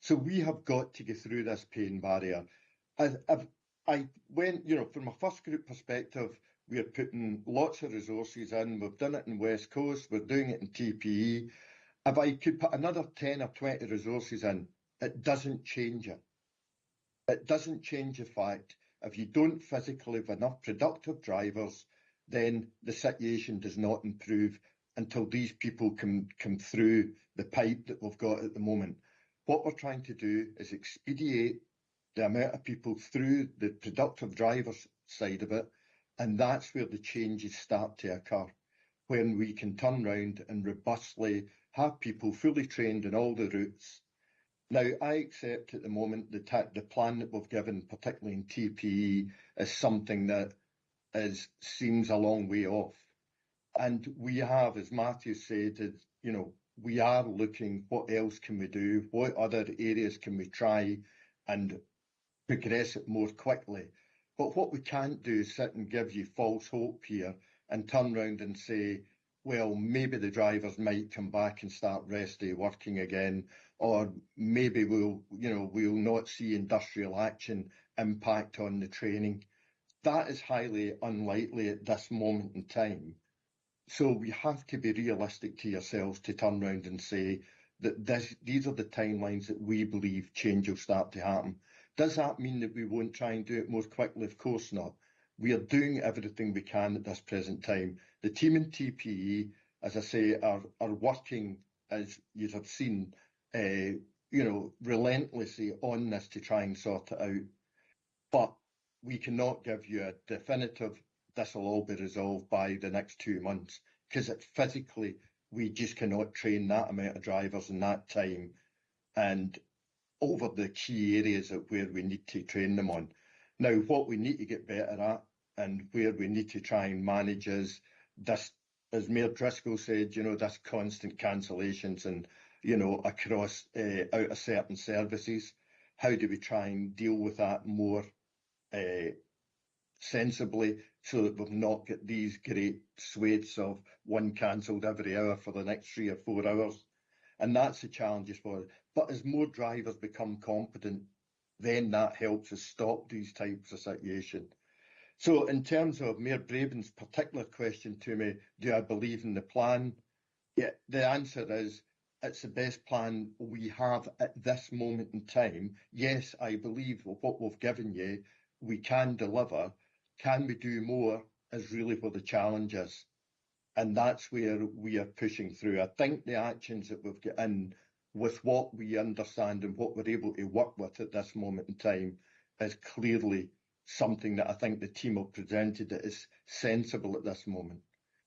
So we have got to get through this pain barrier. I went, from a first group perspective, we're putting lots of resources in. We've done it in West Coast, we're doing it in TPE. If I could put another 10 or 20 resources in, it doesn't change it. It doesn't change the fact if you don't physically have enough productive drivers, then the situation does not improve until these people come through the pipe that we've got at the moment. What we're trying to do is expedite the amount of people through the productive drivers side of it, and that's where the changes start to occur, when we can turn round and robustly have people fully trained in all the routes. Now, I accept at the moment the plan that we've given, particularly in TPE, is something that seems a long way off. And we have, as Matthew said, we are looking, what else can we do? What other areas can we try and progress it more quickly? But what we can't do is sit and give you false hope here and turn around and say, well, maybe the drivers might come back and start rest day working again, or maybe we'll not see industrial action impact on the training. That is highly unlikely at this moment in time. So we have to be realistic to yourselves to turn around and say that these are the timelines that we believe change will start to happen. Does that mean that we won't try and do it more quickly? Of course not. We are doing everything we can at this present time. The team in TPE, as I say, are working, as you have seen, relentlessly on this to try and sort it out. But we cannot give you a definitive, this will all be resolved by the next 2 months, because physically we just cannot train that amount of drivers in that time and over the key areas of where we need to train them on. Now, what we need to get better at and where we need to try and manage is this, as Mayor Driscoll said, this constant cancellations and, across out of certain services. How do we try and deal with that more sensibly so that we've not got these great swathes of one cancelled every hour for the next 3 or 4 hours? And that's the challenges for us. But as more drivers become competent, then that helps us stop these types of situations. So in terms of Mayor Braben's particular question to me, do I believe in the plan? Yeah, the answer is it's the best plan we have at this moment in time. Yes, I believe what we've given you, we can deliver. Can we do more is really where the challenge is. And that's where we are pushing through. I think the actions that we've got in with what we understand and what we're able to work with at this moment in time is clearly something that I think the team have presented that is sensible at this moment.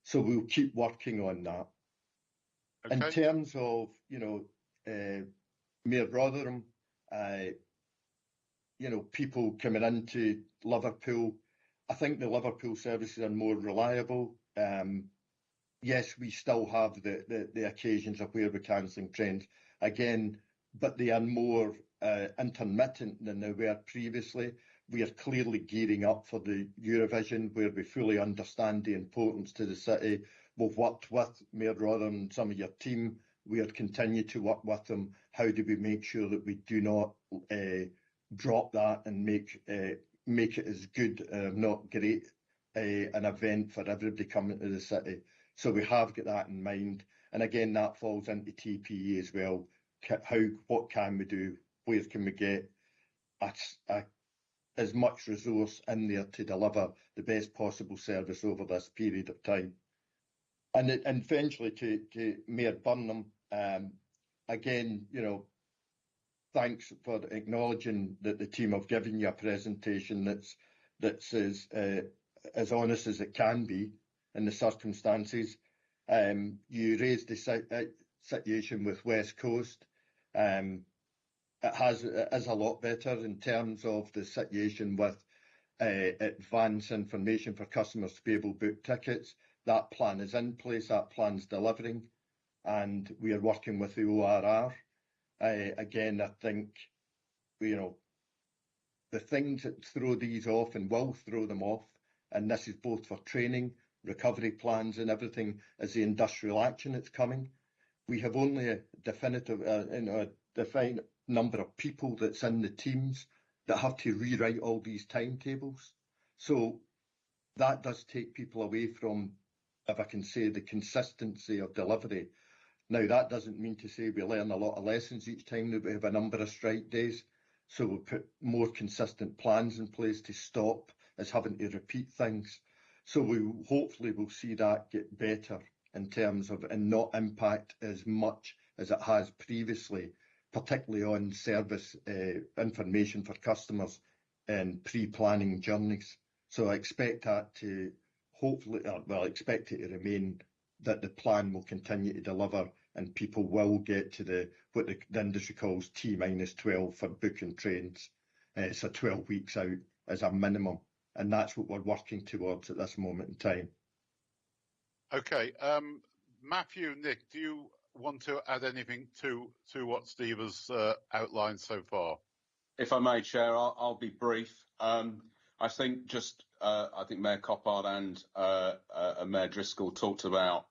So we'll keep working on that. Okay. In terms of, Mayor Rotherham, people coming into Liverpool, I think the Liverpool services are more reliable. Yes, we still have the occasions of where we're cancelling trains again, but they are more intermittent than they were previously. We are clearly gearing up for the Eurovision, where we fully understand the importance to the city. We've worked with Mayor Rotherham and some of your team. We are continue to work with them. How do we make sure that we do not drop that and make it as good, not great, an event for everybody coming to the city? So we have got that in mind. And again, that falls into TPE as well. What can we do? Where can we get as much resource in there to deliver the best possible service over this period of time? And eventually to Mayor Burnham, again, thanks for acknowledging that the team have given you a presentation that's as honest as it can be in the circumstances. You raised the situation with West Coast. It is a lot better in terms of the situation with advance information for customers to be able to book tickets. That plan is in place, that plan's delivering, and we are working with the ORR. Again, I think, the things that throw these off and will throw them off, and this is both for training, recovery plans and everything, is the industrial action that's coming. We have only a definitive, a defined number of people that's in the teams that have to rewrite all these timetables. So that does take people away from, if I can say, the consistency of delivery. Now, that doesn't mean to say we learn a lot of lessons each time that we have a number of strike days. So we'll put more consistent plans in place to stop us having to repeat things. So hopefully we'll see that get better in terms of, and not impact as much as it has previously, particularly on service information for customers and pre-planning journeys. So I expect that to I expect it to remain, that the plan will continue to deliver and people will get to what the industry calls T-12 for booking trains. So 12 weeks out as a minimum. And that's what we're working towards at this moment in time. Okay. Matthew, Nick, do you want to add anything to what Steve has outlined so far? If I may, Chair, I'll be brief. I think I think Mayor Coppard and Mayor Driscoll talked about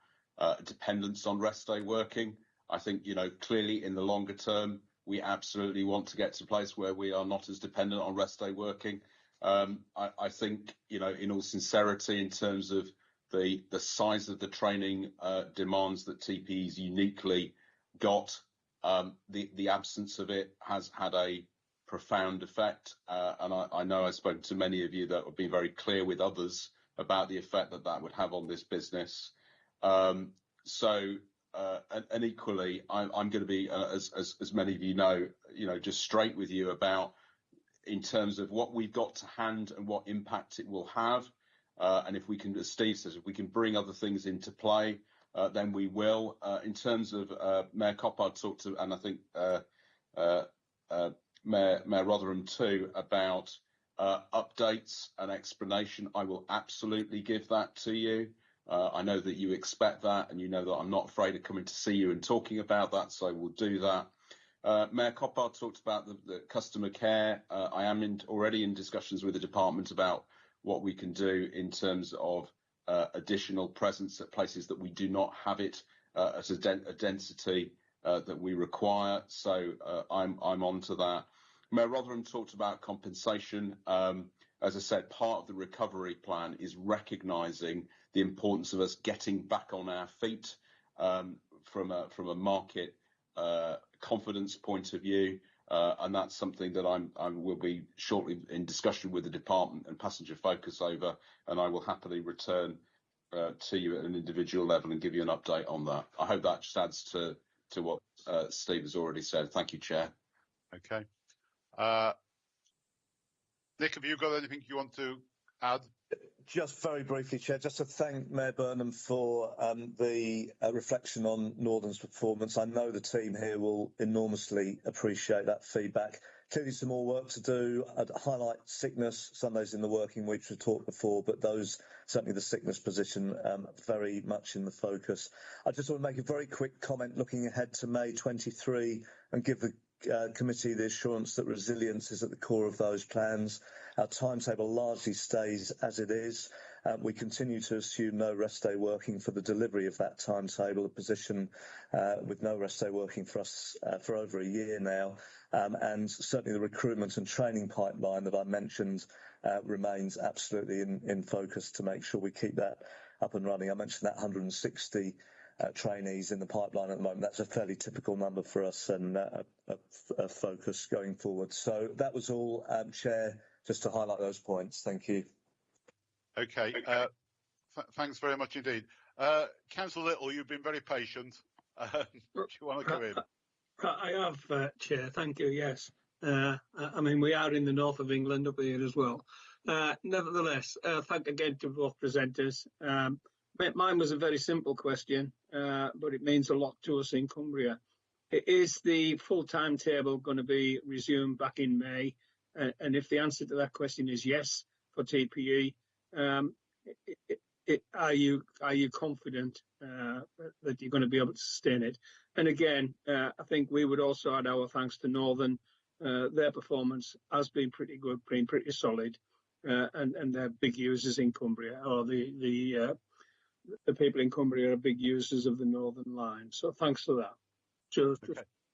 dependence on rest day working. I think, clearly in the longer term, we absolutely want to get to a place where we are not as dependent on rest day working. I think, in all sincerity, in terms of the size of the training demands that TPE's uniquely got, the absence of it has had a profound effect, and I know I've spoken to many of you that have been very clear with others about the effect that would have on this business. And equally, I'm going to be, as many of you know, just straight with you about, in terms of what we've got to hand and what impact it will have. And if we can, as Steve says, if we can bring other things into play, then we will. In terms of Mayor Coppard talked to, and I think Mayor Rotherham too, about updates and explanation, I will absolutely give that to you. I know that you expect that, and you know that I'm not afraid of coming to see you and talking about that, so we'll do that. Mayor Coppard talked about the customer care. I am already in discussions with the department about what we can do in terms of additional presence at places that we do not have it at a density that we require. So I'm on to that. Mayor Rotherham talked about compensation. As I said, part of the recovery plan is recognising the importance of us getting back on our feet from a market confidence point of view, and that's something that I will be shortly in discussion with the department and passenger focus over, and I will happily return to you at an individual level and give you an update on that. I hope that just adds to what Steve has already said. Thank you, Chair. Okay. Nick, have you got anything you want to add? Just very briefly, Chair, just to thank Mayor Burnham for the reflection on Northern's performance. I know the team here will enormously appreciate that feedback. Clearly some more work to do. I'd highlight sickness, Sundays in the working week we talked before, but those, certainly the sickness position, very much in the focus. I just want to make a very quick comment looking ahead to May 23 and give the committee the assurance that resilience is at the core of those plans. Our timetable largely stays as it is. We continue to assume no rest day working for the delivery of that timetable, a position with no rest day working for us for over a year now. And certainly the recruitment and training pipeline that I mentioned remains absolutely in focus to make sure we keep that up and running. I mentioned that 160 trainees in the pipeline at the moment. That's a fairly typical number for us and a focus going forward. So that was all, Chair, just to highlight those points. Thank you. Okay. Thanks very much indeed. Councillor Little, you've been very patient. Do you want to come in? I have, Chair. Thank you. Yes. I mean, we are in the north of England up here as well. Nevertheless, thank again to both presenters. Mine was a very simple question, but it means a lot to us in Cumbria. Is the full timetable going to be resumed back in May? And if the answer to that question is yes for TPE, are you confident that you're going to be able to sustain it? And again, I think we would also add our thanks to Northern. Their performance has been pretty good, been pretty solid, and they're big users in Cumbria, or the people in Cumbria are big users of the Northern line. So thanks for that. Just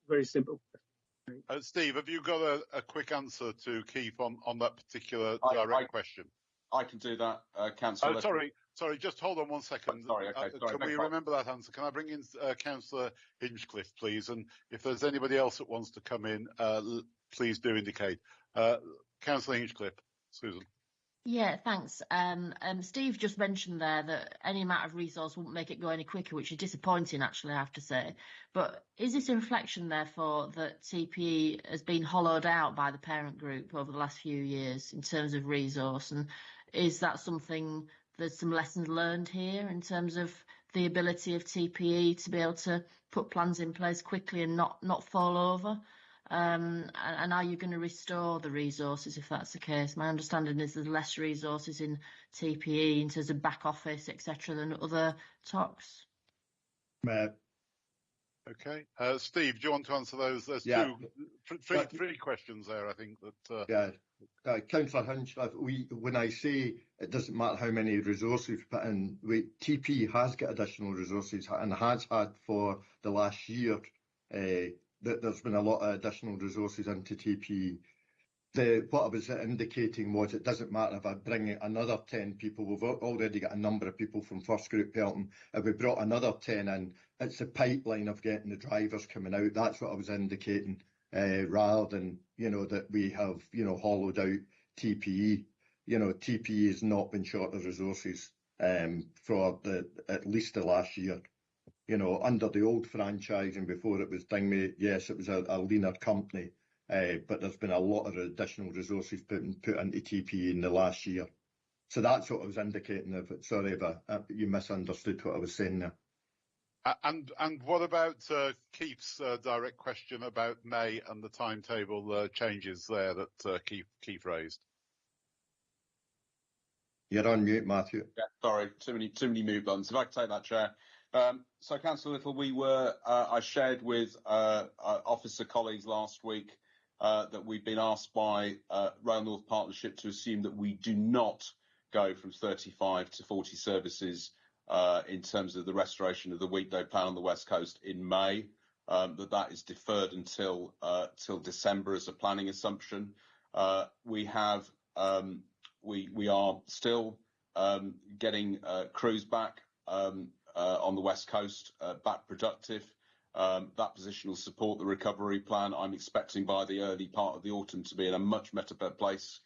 very simple. Steve, have you got a quick answer to Keith on that particular direct question? I can do that, Councillor. Sorry, just hold on 1 second. Sorry, okay. Sorry, can we remember that answer? Can I bring in Councillor Hinchcliffe, please? And if there's anybody else that wants to come in, please do indicate. Councillor Hinchcliffe, Susan. Yeah, thanks. Steve just mentioned there that any amount of resource wouldn't make it go any quicker, which is disappointing, actually, I have to say. But is this a reflection, therefore, that TPE has been hollowed out by the parent group over the last few years in terms of resource? And is that something, there's some lessons learned here in terms of the ability of TPE to be able to put plans in place quickly and not fall over? And are you going to restore the resources if that's the case? My understanding is there's less resources in TPE in terms of back office, etc., than other TOCs. Okay. Steve, do you want to answer those? There's three questions there, I think. Councillor Hinchcliffe, when I say it doesn't matter how many resources we put in, TP has got additional resources and has had for the last year. There's been a lot of additional resources into TP. what I was indicating was it doesn't matter if I bring another 10 people. We've already got a number of people from First Group helping. If we brought another 10 in, it's the pipeline of getting the drivers coming out. That's what I was indicating, rather than, that we have, hollowed out TPE. TPE has not been short of resources for at least the last year. Under the old franchising before it was Dingme, yes, it was a leaner company. But there's been a lot of additional resources put into TPE in the last year. So that's what I was indicating. Sorry if you misunderstood what I was saying there. And what about Keith's direct question about May and the timetable changes there that Keith raised? You're on mute, Matthew. Yeah, sorry, too many mute buttons. If I could take that, Chair. So, Councillor Little, I shared with officer colleagues last week that we've been asked by Rail North Partnership to assume that we do not go from 35 to 40 services in terms of the restoration of the weekday plan on the West Coast in May, that is deferred until December as a planning assumption. We are still getting crews back on the West Coast, back productive. That position will support the recovery plan. I'm expecting by the early part of the autumn to be in a much better place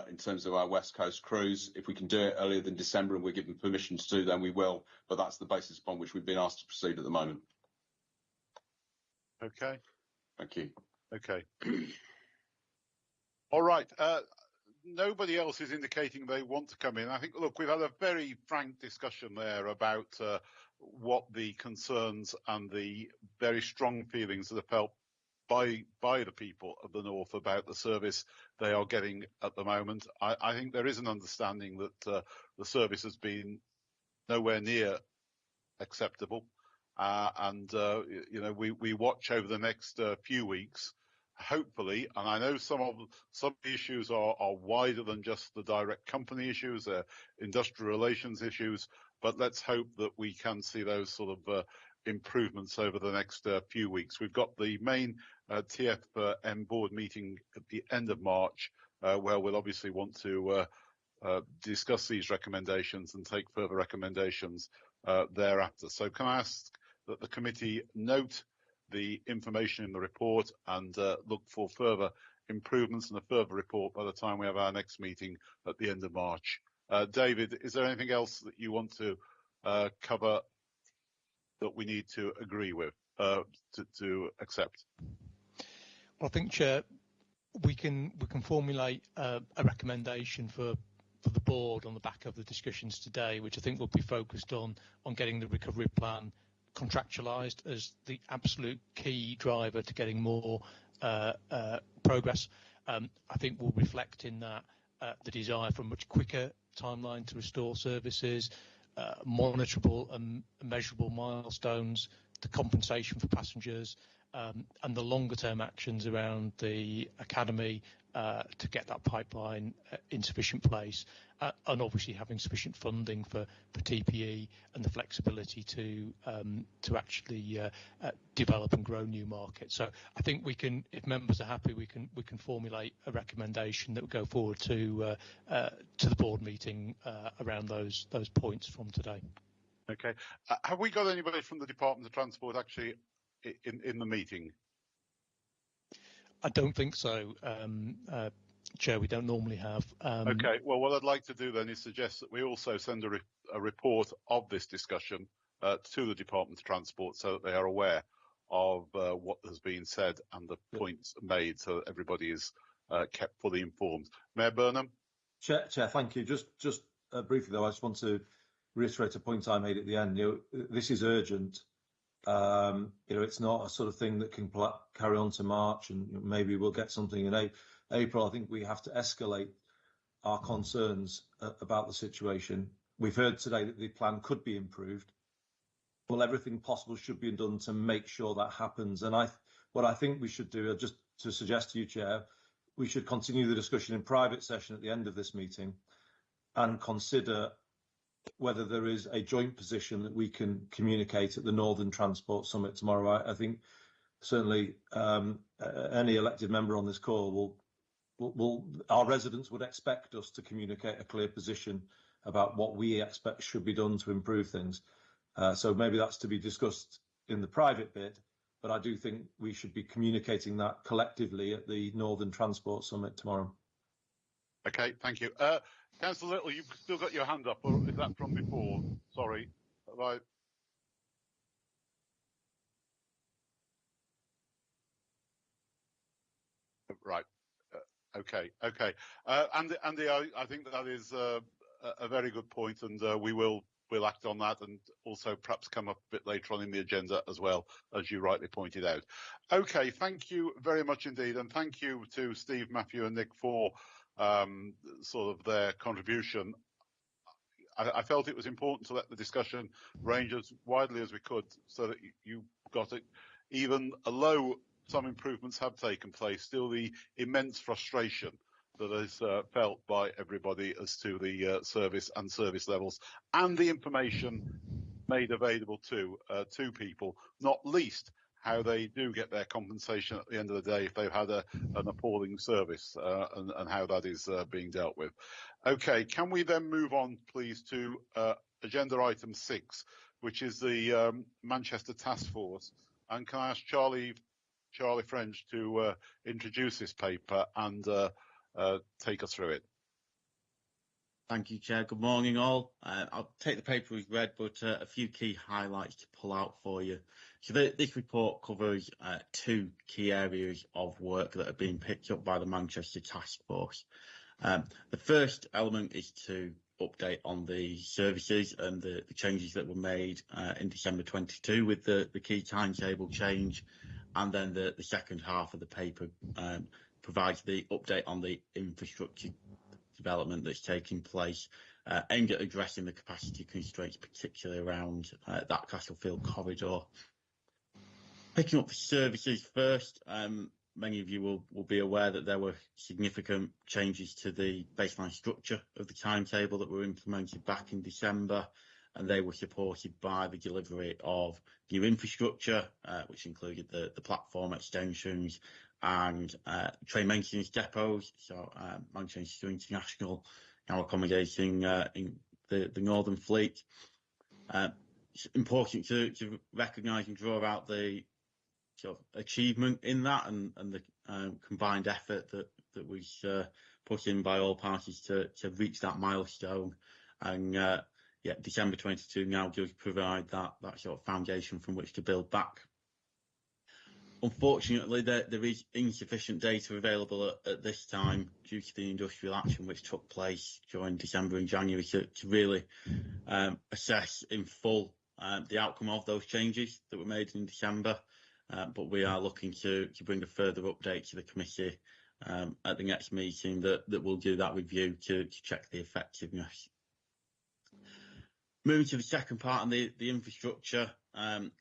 in terms of our West Coast crews. If we can do it earlier than December and we're given permission to do, then we will. But that's the basis upon which we've been asked to proceed at the moment. Okay. Thank you. Okay. All right. Nobody else is indicating they want to come in. I think, look, we've had a very frank discussion there about what the concerns and the very strong feelings that are felt by the people of the North about the service they are getting at the moment. I think there is an understanding that the service has been nowhere near acceptable. We watch over the next few weeks, hopefully, and I know some of the issues are wider than just the direct company issues, industrial relations issues, but let's hope that we can see those sort of improvements over the next few weeks. We've got the main TFM board meeting at the end of March, where we'll obviously want to discuss these recommendations and take further recommendations thereafter. So can I ask that the committee note the information in the report and look for further improvements and a further report by the time we have our next meeting at the end of March. David, is there anything else that you want to cover that we need to agree with, to accept? Well, I think, Chair, we can formulate a recommendation for the board on the back of the discussions today, which I think will be focused on getting the recovery plan contractualised as the absolute key driver to getting more progress. I think will reflect in that the desire for a much quicker timeline to restore services, monitorable and measurable milestones, the compensation for passengers, and the longer term actions around the academy to get that pipeline in sufficient place, and obviously having sufficient funding for TPE and the flexibility to actually develop and grow new markets. So I think we can, if members are happy, we can formulate a recommendation that will go forward to the board meeting around those points from today. Okay. Have we got anybody from the Department of Transport actually in the meeting? I don't think so, Chair. We don't normally have. Okay. Well, what I'd like to do then is suggest that we also send a report of this discussion to the Department of Transport so that they are aware of what has been said and the points made, so that everybody is kept fully informed. Mayor Burnham? Chair, thank you. Just briefly though, I just want to reiterate a point I made at the end. This is urgent. It's not a sort of thing that can carry on to March and maybe we'll get something in April. I think we have to escalate our concerns about the situation. We've heard today that the plan could be improved. Well, everything possible should be done to make sure that happens. And what I think we should do, just to suggest to you, Chair, we should continue the discussion in private session at the end of this meeting and consider whether there is a joint position that we can communicate at the Northern Transport Summit tomorrow. I think certainly any elected member on this call our residents would expect us to communicate a clear position about what we expect should be done to improve things. So maybe that's to be discussed in the private bit, but I do think we should be communicating that collectively at the Northern Transport Summit tomorrow. Okay, thank you. Councillor Little, you've still got your hand up, or is that from before? Sorry. Right. Right. Okay. Andy, I think that is a very good point, and we'll act on that, and also perhaps come up a bit later on in the agenda as well, as you rightly pointed out. Okay, thank you very much indeed, and thank you to Steve, Matthew, and Nick for sort of their contribution. I felt it was important to let the discussion range as widely as we could, so that you got it. Even although some improvements have taken place, still the immense frustration that is felt by everybody as to the service and service levels, and the information made available to people, not least how they do get their compensation at the end of the day if they've had an appalling service, and how that is being dealt with. Okay, can we then move on, please, to agenda item 6, which is the Manchester Task Force, and can I ask Charlie French to introduce this paper and take us through it. Thank you, Chair. Good morning, all. I'll take the paper as read, but a few key highlights to pull out for you. So this report covers 2 key areas of work that are being picked up by the Manchester Task Force. The first element is to update on the services and the changes that were made in December 22 with the key timetable change, and then the second half of the paper provides the update on the infrastructure development that's taking place, aimed at addressing the capacity constraints, particularly around that Castlefield corridor. Picking up the services first, many of you will be aware that there were significant changes to the baseline structure of the timetable that were implemented back in December, and they were supported by the delivery of new infrastructure, which included the platform extensions and train maintenance depots. So Manchester International now accommodating in the Northern Fleet. It's important to recognise and draw out the sort of achievement in that, and the combined effort that was put in by all parties to reach that milestone. And December 22 now does provide that sort of foundation from which to build back. Unfortunately, there is insufficient data available at this time due to the industrial action which took place during December and January to really assess in full the outcome of those changes that were made in December. But we are looking to bring a further update to the committee at the next meeting that will do that review to check the effectiveness. Moving to the second part on the infrastructure,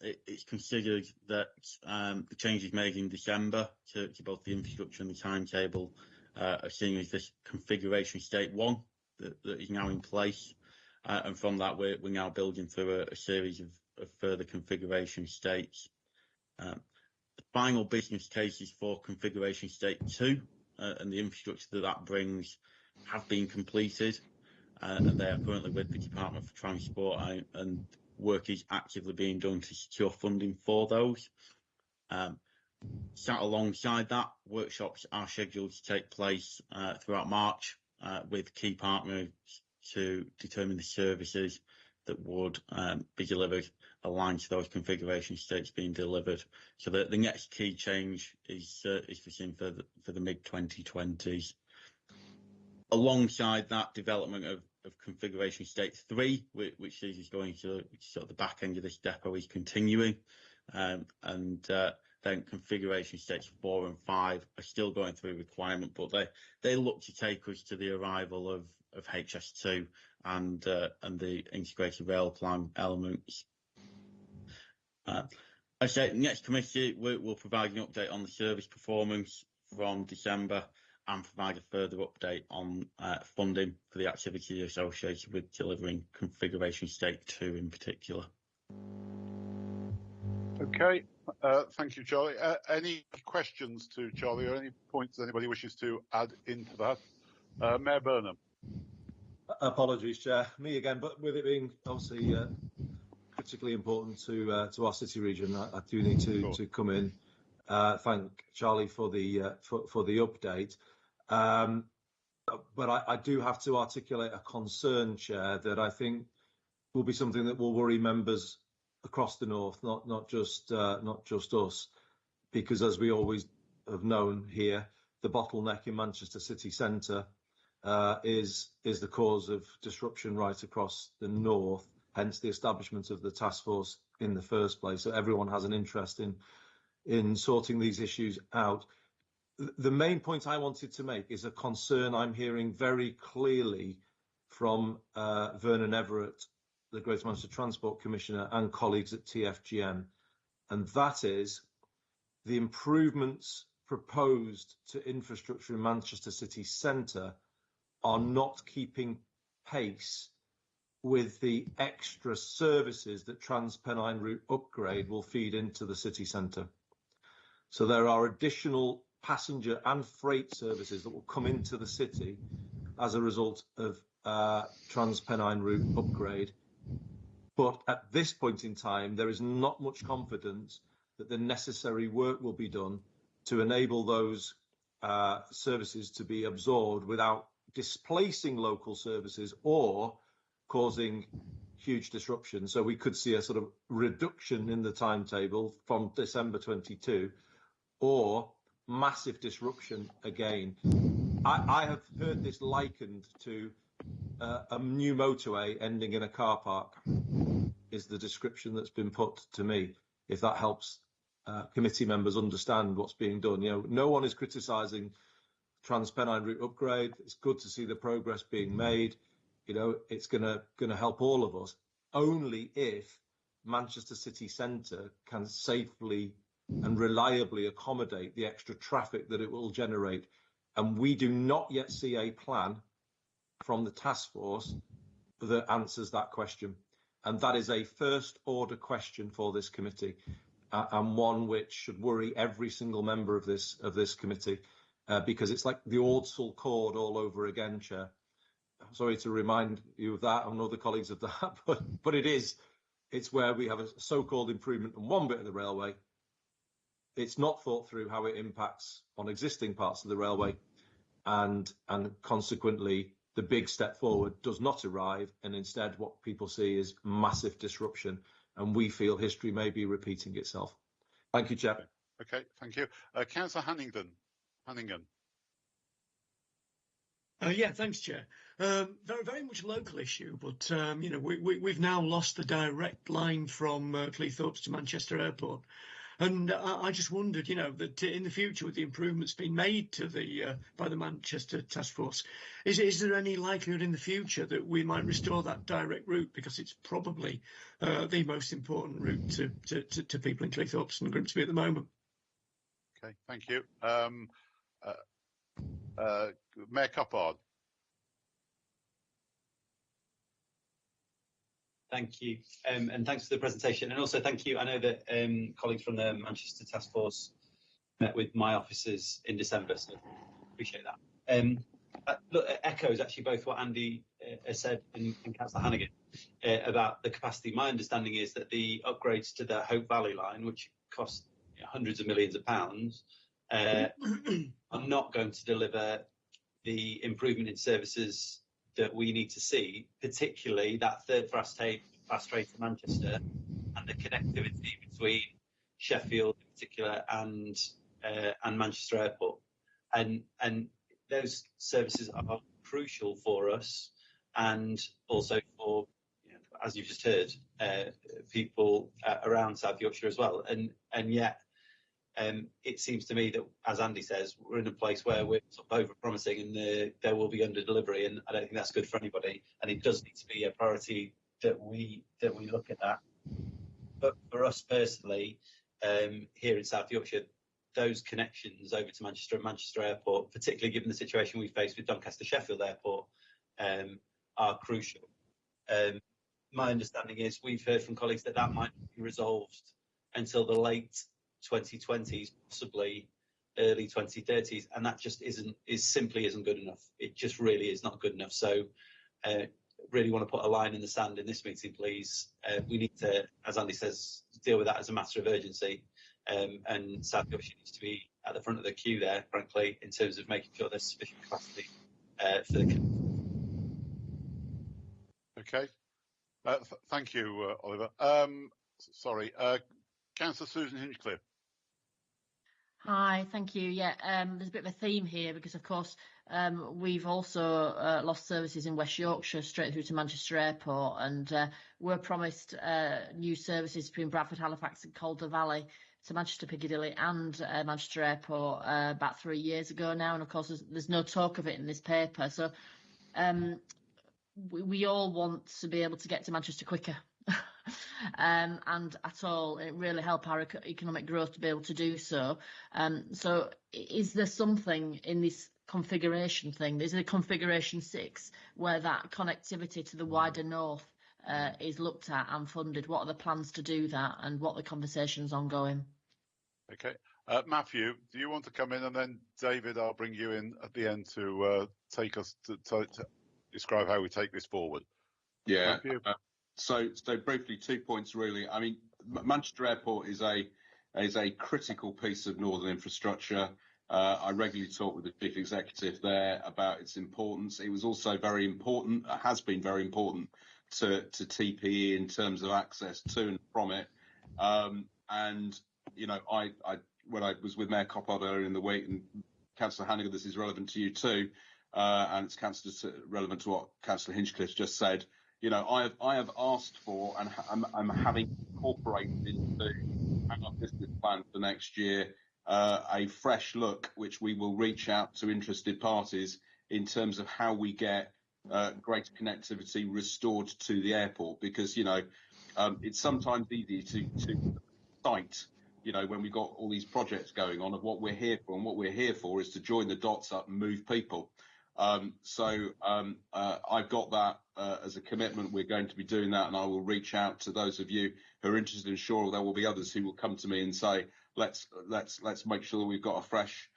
it's considered that the changes made in December to both the infrastructure and the timetable are seen as this configuration state 1 that is now in place, and from that we're now building through a series of further configuration states. The final business cases for configuration state 2 and the infrastructure that brings have been completed. And they are currently with the Department for Transport, and work is actively being done to secure funding for those. Sat alongside that, workshops are scheduled to take place throughout March with key partners to determine the services that would be delivered aligned to those configuration states being delivered. So the next key change is foreseen for the mid-2020s. Alongside that, development of configuration state 3, which is going to sort of the back end of this depot, is continuing, and then configuration states 4 and 5 are still going through requirement, but they look to take us to the arrival of HS2 and the integrated rail plan elements. I say next committee will provide an update on the service performance from December, and provide a further update on funding for the activity associated with delivering configuration state 2 in particular. Okay, Thank you, Charlie. Any questions to Charlie or any points anybody wishes to add into that? Mayor Burnham. Apologies, Chair. Me again, but with it being obviously critically important to our city region, I do need to come in. Thank Charlie for the update. But I do have to articulate a concern, Chair, that I think will be something that will worry members across the north, not just us, because as we always have known here, the bottleneck in Manchester city centre is the cause of disruption right across the north, hence the establishment of the task force in the first place. So everyone has an interest in sorting these issues out. The main point I wanted to make is a concern I'm hearing very clearly from Vernon Everett, the Greater Manchester Transport Commissioner, and colleagues at TfGM, and that is the improvements proposed to infrastructure in Manchester city centre are not keeping pace with the extra services that TransPennine route upgrade will feed into the city centre. So there are additional passenger and freight services that will come into the city as a result of TransPennine route upgrade. But at this point in time, there is not much confidence that the necessary work will be done to enable those services to be absorbed without displacing local services or causing huge disruption. So we could see a sort of reduction in the timetable from December 22 or massive disruption again. I have heard this likened to a new motorway ending in a car park, is the description that's been put to me, if that helps committee members understand what's being done. You know, no one is criticising TransPennine route upgrade. It's good to see the progress being made. You know, it's gonna help all of us, only if Manchester city centre can safely and reliably accommodate the extra traffic that it will generate. And we do not yet see a plan from the task force that answers that question. And that is a first order question for this committee, and one which should worry every single member of this committee, because it's like the Ordsall Cord all over again, Chair. I'm sorry to remind you of that and other colleagues of that, but it's where we have a so-called improvement on one bit of the railway. It's not thought through how it impacts on existing parts of the railway, and consequently the big step forward does not arrive, and instead what people see is massive disruption, and we feel history may be repeating itself. Thank you, Chair. Okay, thank you. Councillor Hannigan. Yeah, thanks, Chair. Very much a local issue, but you know, we've now lost the direct line from Cleethorpes to Manchester Airport, and I just wondered, you know, that in the future, with the improvements being made to by the Manchester Task Force, is there any likelihood in the future that we might restore that direct route, because it's probably the most important route to people in Cleethorpes and Grimsby at the moment? Okay, thank you. Mayor Coppard. Thank you, and thanks for the presentation, and also thank you. I know that colleagues from the Manchester Task Force met with my officers in December, so appreciate that. Look, it echoes actually both what Andy has said and Councillor Hannigan about the capacity. My understanding is that the upgrades to the Hope Valley line, which cost hundreds of millions of pounds, are not going to deliver the improvement in services that we need to see, particularly that third fast train to Manchester and the connectivity between Sheffield in particular and Manchester Airport, and those services are crucial for us, and also for, you know, as you've just heard, people around South Yorkshire as well, and yet it seems to me that, as Andy says, we're in a place where we're sort of over-promising and there will be under-delivery, and I don't think that's good for anybody, and it does need to be a priority that we look at that. But for us personally, here in South Yorkshire, those connections over to Manchester and Manchester Airport, particularly given the situation we face with Doncaster Sheffield Airport, are crucial. My understanding is we've heard from colleagues that might not be resolved until the late 2020s, possibly early 2030s, and that just simply isn't good enough. It just really is not good enough. So really want to put a line in the sand in this meeting, please. We need to, as Andy says, deal with that as a matter of urgency, and South Yorkshire needs to be at the front of the queue there, frankly, in terms of making sure there's sufficient capacity for the. Okay. Thank you, Oliver. Sorry, Councillor Susan Hinchcliffe. Hi, thank you. Yeah, there's a bit of a theme here because, of course, we've also lost services in West Yorkshire straight through to Manchester Airport, and we're promised new services between Bradford, Halifax and Calder Valley to Manchester Piccadilly and Manchester Airport about 3 years ago now, and of course there's no talk of it in this paper. So we all want to be able to get to Manchester quicker. And at all, it really help our economic growth to be able to do so. So is there something in this configuration thing, is it configuration 6, where that connectivity to the wider north is looked at and funded? What are the plans to do that, and what are the conversations ongoing? Okay. Matthew, do you want to come in, and then David, I'll bring you in at the end to take us to describe how we take this forward. Yeah. Matthew? So briefly, 2 points really. I mean, Manchester Airport is a critical piece of northern infrastructure. I regularly talk with the chief executive there about its importance. It was also very important, has been very important to TPE in terms of access to and from it. And you know, when I was with Mayor Coppard earlier in the week, and Councillor Hannigan, this is relevant to you too, and it's relevant to what Councillor Hinchcliffe just said. You know, I have asked for, and I'm having incorporated into our business plan for next year, a fresh look, which we will reach out to interested parties in terms of how we get greater connectivity restored to the airport, because you know it's sometimes easy to cite, you know, when we've got all these projects going on, of what we're here for, and what we're here for is to join the dots up and move people. So I've got that as a commitment. We're going to be doing that, and I will reach out to those of you who are interested, and sure there will be others who will come to me and say, let's make sure that we've got a fresh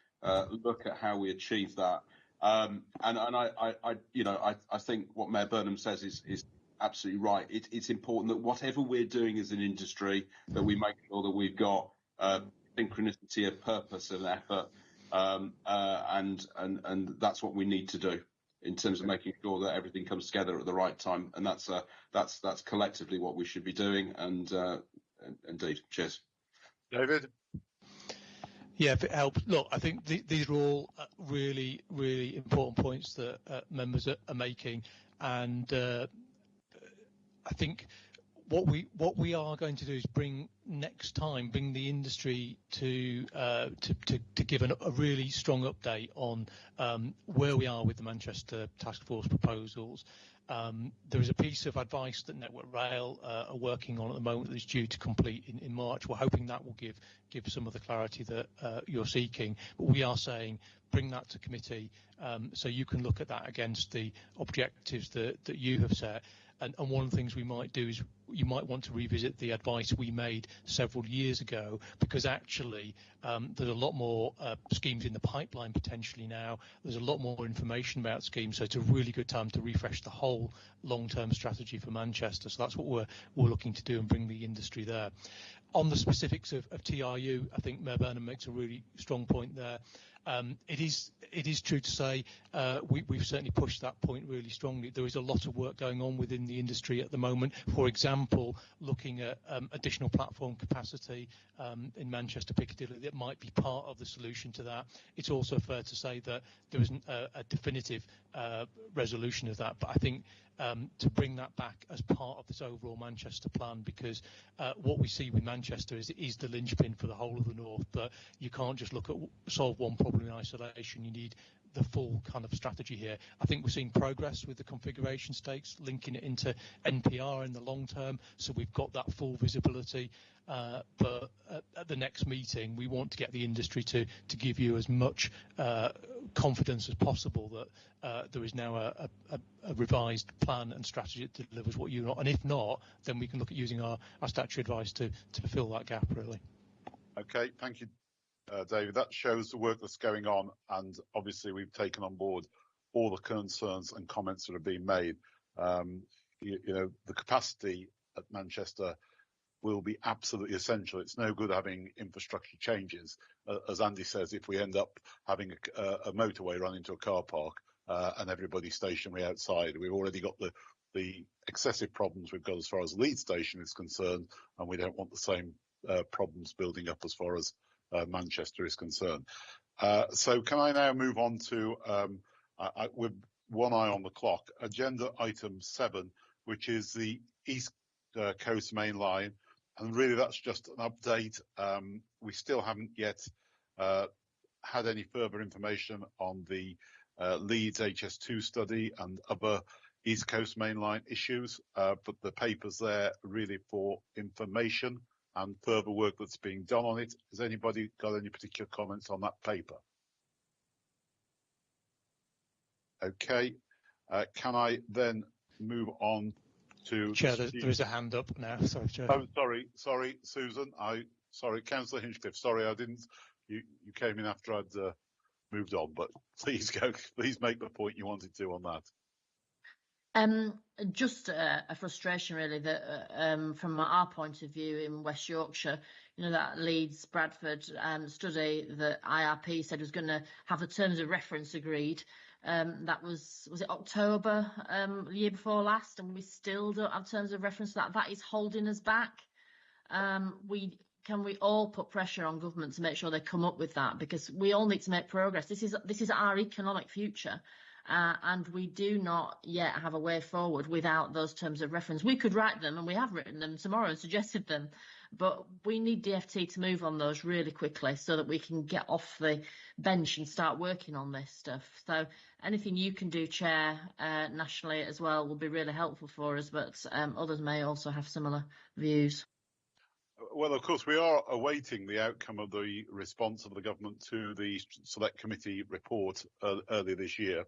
look at how we achieve that. And I think what Mayor Burnham says is absolutely right. It's important that whatever we're doing as an industry, that we make sure that we've got synchronicity of purpose and effort. And that's what we need to do in terms of making sure that everything comes together at the right time, and that's collectively what we should be doing. And indeed, cheers, David. Yeah, if it helps. Look, I think these are all really, really important points that members are making, and I think what we are going to do is bring the industry to give a really strong update on where we are with the Manchester Task Force proposals. There is a piece of advice that Network Rail are working on at the moment that is due to complete in March. We're hoping that will give some of the clarity that you're seeking. But we are saying bring that to committee so you can look at that against the objectives that you have set. And one of the things we might do is you might want to revisit the advice we made several years ago, because actually there's a lot more schemes in the pipeline potentially now. There's a lot more information about schemes, so it's a really good time to refresh the whole long-term strategy for Manchester. So that's what we're looking to do, and bring the industry there. On the specifics of TRU, I think Mayor Burnham makes a really strong point there. It is true to say we've certainly pushed that point really strongly. There is a lot of work going on within the industry at the moment. For example, looking at additional platform capacity in Manchester Piccadilly that might be part of the solution to that. It's also fair to say that there isn't a definitive resolution of that, but I think to bring that back as part of this overall Manchester plan, because what we see with Manchester is the linchpin for the whole of the north. But you can't just look at solve one problem in isolation. You need the full kind of strategy here. I think we're seeing progress with the configuration stakes, linking it into NPR in the long term, so we've got that full visibility. But at the next meeting, we want to get the industry to give you as much confidence as possible that there is now a revised plan and strategy that delivers what you want. And if not, then we can look at using our statutory advice to fill that gap, really. Okay, thank you, David. That shows the work that's going on, and obviously we've taken on board all the concerns and comments that are being made. You know, the capacity at Manchester will be absolutely essential. It's no good having infrastructure changes, as Andy says, if we end up having a motorway run into a car park and everybody stationary outside. We've already got the excessive problems we've got as far as Leeds Station is concerned, and we don't want the same problems building up as far as Manchester is concerned. So can I now move on to, with one eye on the clock, agenda item 7, which is the East Coast Main Line. And really that's just an update. We still haven't yet had any further information on the Leeds HS2 study and other East Coast Main Line issues, but the paper's there really for information and further work that's being done on it. Has anybody got any particular comments on that paper? Okay, can I then move on to... Chair, there is a hand up now. Sorry, Chair. Oh, sorry, Susan. Sorry, Councillor Hinchcliffe. Sorry, I didn't. You came in after I'd moved on, but please go. Please make the point you wanted to on that. Just a frustration really that from our point of view in West Yorkshire, you know, that Leeds Bradford study that IRP said was going to have the terms of reference agreed. That was it October the year before last, and we still don't have terms of reference. That is holding us back. Can we all put pressure on government to make sure they come up with that, because we all need to make progress. This is our economic future. And we do not yet have a way forward without those terms of reference. We could write them, and we have written them tomorrow and suggested them, but we need DfT to move on those really quickly so that we can get off the bench and start working on this stuff. So anything you can do, Chair, nationally as well will be really helpful for us, but others may also have similar views. Well, of course, we are awaiting the outcome of the response of the government to the Select Committee report earlier this year.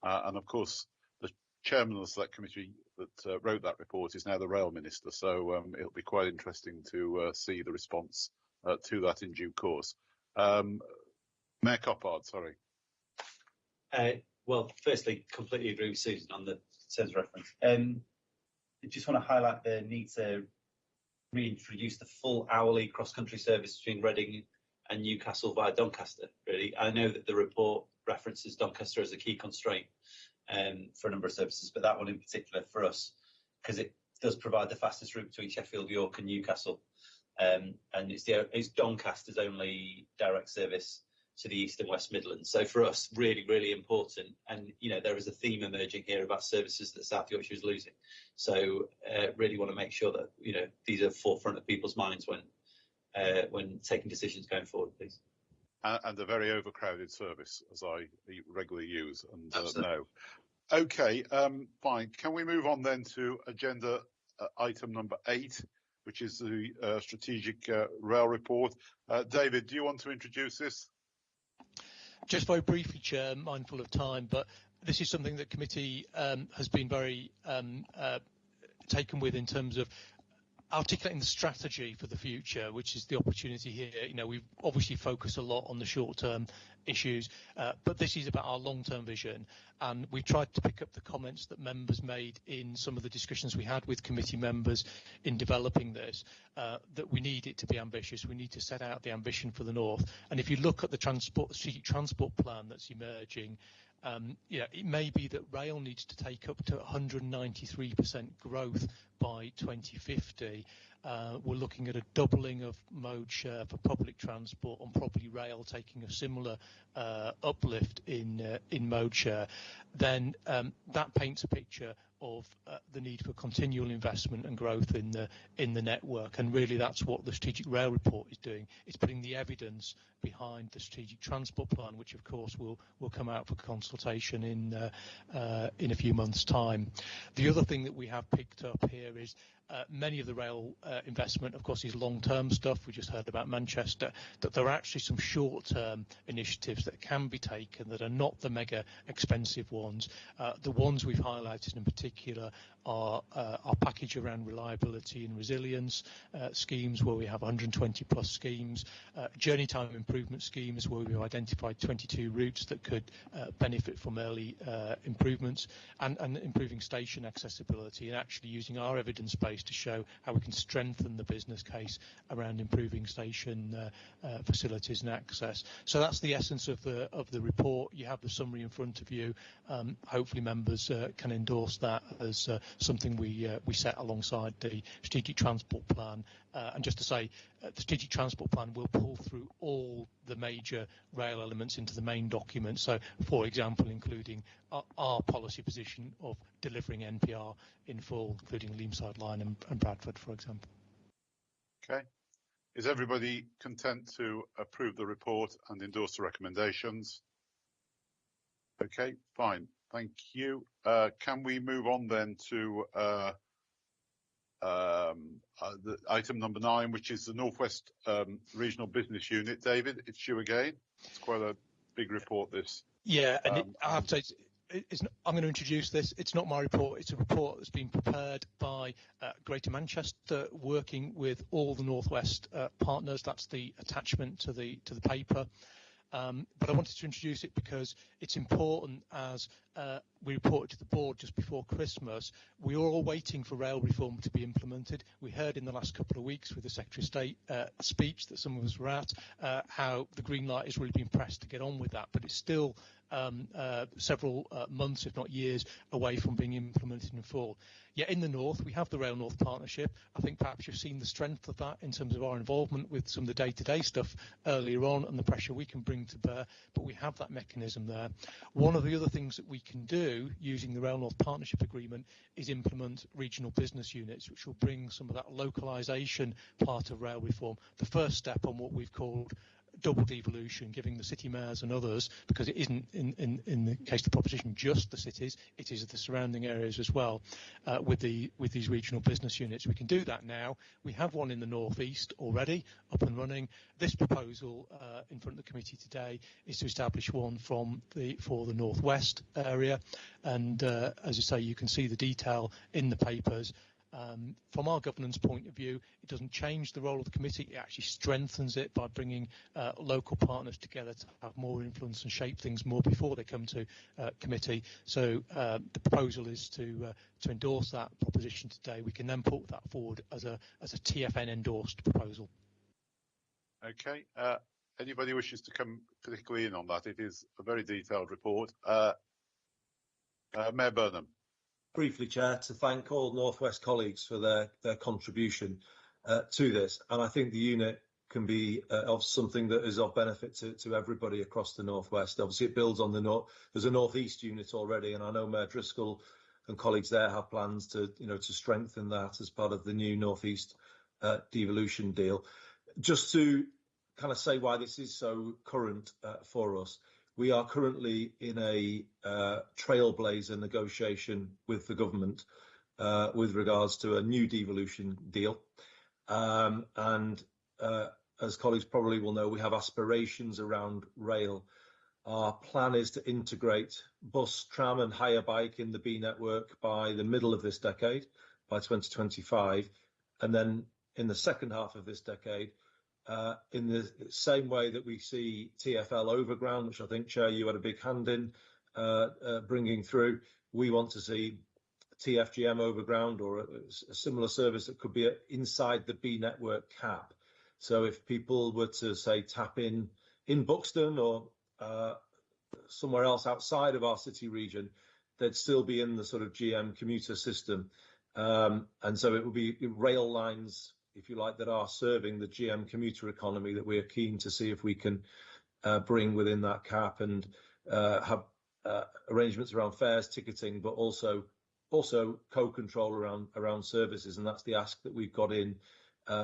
And of course, the chairman of the Select Committee that wrote that report is now the Rail Minister. So it'll be quite interesting to see the response to that in due course. Mayor Coppard, sorry. Well, firstly, completely agree with Susan on the terms of reference. I just want to highlight the need to reintroduce the full hourly cross-country service between Reading and Newcastle via Doncaster, really. I know that the report references Doncaster as a key constraint for a number of services, but that one in particular for us, because it does provide the fastest route between Sheffield, York and Newcastle. And it's Doncaster's only direct service to the East and West Midlands. So for us, really, really important. And, you know, there is a theme emerging here about services that South Yorkshire is losing. So really want to make sure that, you know, these are forefront of people's minds when taking decisions going forward, please. And a very overcrowded service, as I regularly use and know. Okay, fine. Can we move on then to agenda item number 8, which is the strategic rail report? David, do you want to introduce this? Just very briefly, Chair, mindful of time, but this is something that committee has been very taken with in terms of articulating the strategy for the future, which is the opportunity here. You know, we've obviously focused a lot on the short-term issues, but this is about our long-term vision, and we've tried to pick up the comments that members made in some of the discussions we had with committee members in developing this, that we need it to be ambitious. We need to set out the ambition for the North, and if you look at the strategic transport plan that's emerging, yeah, it may be that rail needs to take up to 193% growth by 2050. We're looking at a doubling of mode share for public transport, and probably rail taking a similar uplift in mode share. Then that paints a picture of the need for continual investment and growth in the network, and really that's what the strategic rail report is doing. It's putting the evidence behind the strategic transport plan, which of course will come out for consultation in a few months' time. The other thing that we have picked up here is many of the rail investment, of course, is long-term stuff. We just heard about Manchester, that there are actually some short-term initiatives that can be taken that are not the mega expensive ones. The ones we've highlighted in particular are package package around reliability and resilience, schemes where we have 120 plus schemes, journey time improvement schemes where we've identified 22 routes that could benefit from early improvements, and improving station accessibility, and actually using our evidence base to show how we can strengthen the business case around improving station facilities and access. So that's the essence of the report. You have the summary in front of you. Hopefully members can endorse that as something we set alongside the strategic transport plan. And just to say, the strategic transport plan will pull through all the major rail elements into the main document. So, for example, including our policy position of delivering NPR in full, including Leamside Line and Bradford, for example. Okay. Is everybody content to approve the report and endorse the recommendations? Okay, fine. Thank you. Can we move on then to the item number 9, which is the Northwest Regional Business Unit? David, it's you again. It's quite a big report, this. Yeah, and I have to say, I'm going to introduce this. It's not my report. It's a report that's been prepared by Greater Manchester, working with all the Northwest partners. That's the attachment to the paper. But I wanted to introduce it because it's important. As we reported to the board just before Christmas, we are all waiting for rail reform to be implemented. We heard in the last couple of weeks with the Secretary of State speech that some of us were at, how the green light is really being pressed to get on with that, but it's still several months, if not years, away from being implemented in full. Yet in the North, we have the Rail North Partnership. I think perhaps you've seen the strength of that in terms of our involvement with some of the day-to-day stuff earlier on and the pressure we can bring to bear, but we have that mechanism there. One of the other things that we can do using the Rail North Partnership Agreement is implement regional business units, which will bring some of that localisation part of rail reform, the first step on what we've called double devolution, giving the city mayors and others, because it isn't in the case of the proposition just the cities, it is the surrounding areas as well, with these regional business units. We can do that now. We have one in the northeast already up and running. This proposal in front of the committee today is to establish one for the northwest area, and as I say, you can see the detail in the papers. From our governance point of view, it doesn't change the role of the committee, it actually strengthens it by bringing local partners together to have more influence and shape things more before they come to committee. So the proposal is to endorse that proposition today. We can then put that forward as a TFN endorsed proposal. Okay. Anybody wishes to come particularly in on that? It is a very detailed report. Mayor Burnham. Briefly, Chair, to thank all Northwest colleagues for their contribution to this, and I think the unit can be of something that is of benefit to everybody across the Northwest. Obviously, it builds on there's a Northeast unit already, and I know Mayor Driscoll and colleagues there have plans to strengthen that as part of the new Northeast devolution deal. Just to kind of say why this is so current for us. We are currently in a trailblazer negotiation with the government with regards to a new devolution deal. And as colleagues probably will know, we have aspirations around rail. Our plan is to integrate bus, tram and hire bike in the B network by the middle of this decade, by 2025. And then in the second half of this decade, in the same way that we see TfL Overground, which I think, Chair, you had a big hand in bringing through, we want to see TFGM Overground or a similar service that could be inside the B network cap. So if people were to, say, tap in Buxton or somewhere else outside of our city region, they'd still be in the sort of GM commuter system. And so it would be rail lines, if you like, that are serving the GM commuter economy that we are keen to see if we can bring within that cap and have arrangements around fares, ticketing, but also co-control around services. And that's the ask that we've got in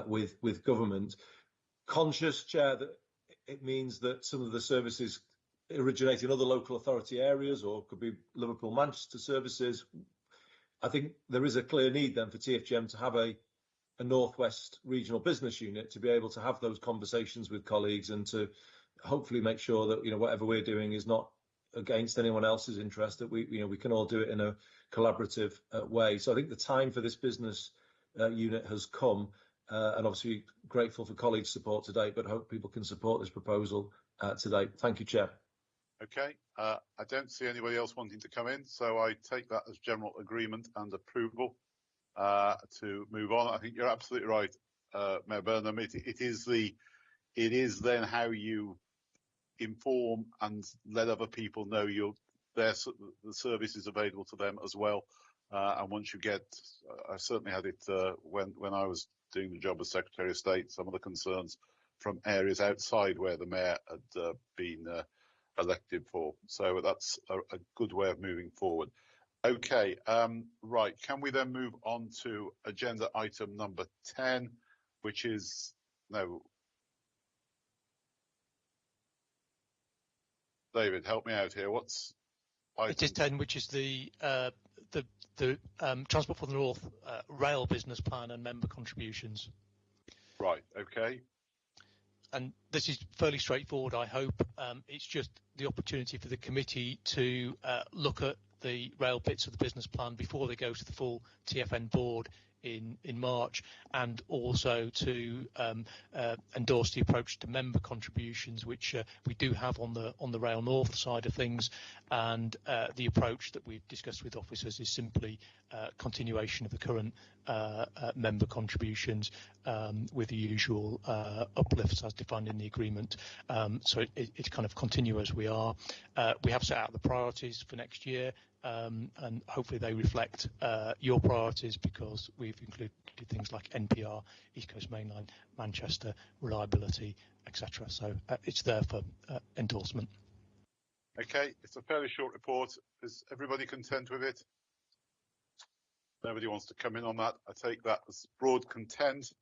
with government. Conscious, Chair, that it means that some of the services originate in other local authority areas or could be Liverpool-Manchester services. I think there is a clear need then for TFGM to have a Northwest regional business unit to be able to have those conversations with colleagues and to hopefully make sure that whatever we're doing is not against anyone else's interest, that we can all do it in a collaborative way. So I think the time for this business unit has come, and obviously grateful for colleagues' support today, but hope people can support this proposal today. Thank you, Chair. Okay, I don't see anybody else wanting to come in, so I take that as general agreement and approval to move on. I think you're absolutely right, Mayor Burnham. It is then how you inform and let other people know the service is available to them as well. And once you get, I certainly had it when I was doing the job as Secretary of State, some of the concerns from areas outside where the Mayor had been elected for. So that's a good way of moving forward. Okay, right. Can we then move on to agenda item number 10, which is, no. David, help me out here. What's item? It is 10, which is the Transport for the North rail business plan and member contributions. Right, okay. And this is fairly straightforward, I hope. It's just the opportunity for the committee to look at the rail bits of the business plan before they go to the full TfN board in March, and also to endorse the approach to member contributions, which we do have on the Rail North side of things, and the approach that we've discussed with officers is simply continuation of the current member contributions with the usual uplifts as defined in the agreement. So it's kind of continue as we are. We have set out the priorities for next year, and hopefully they reflect your priorities, because we've included things like NPR, East Coast Main Line, Manchester, reliability, etc. So it's there for endorsement. Okay, it's a fairly short report. Is everybody content with it? Nobody wants to come in on that. I take that as broad content.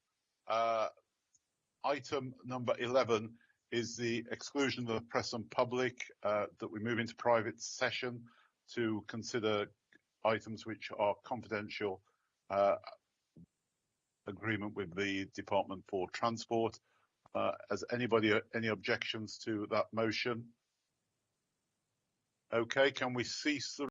Item number 11 is the exclusion of the press and public, that we move into private session to consider items which are confidential agreement with the Department for Transport. Has anybody any objections to that motion? Okay, can we cease the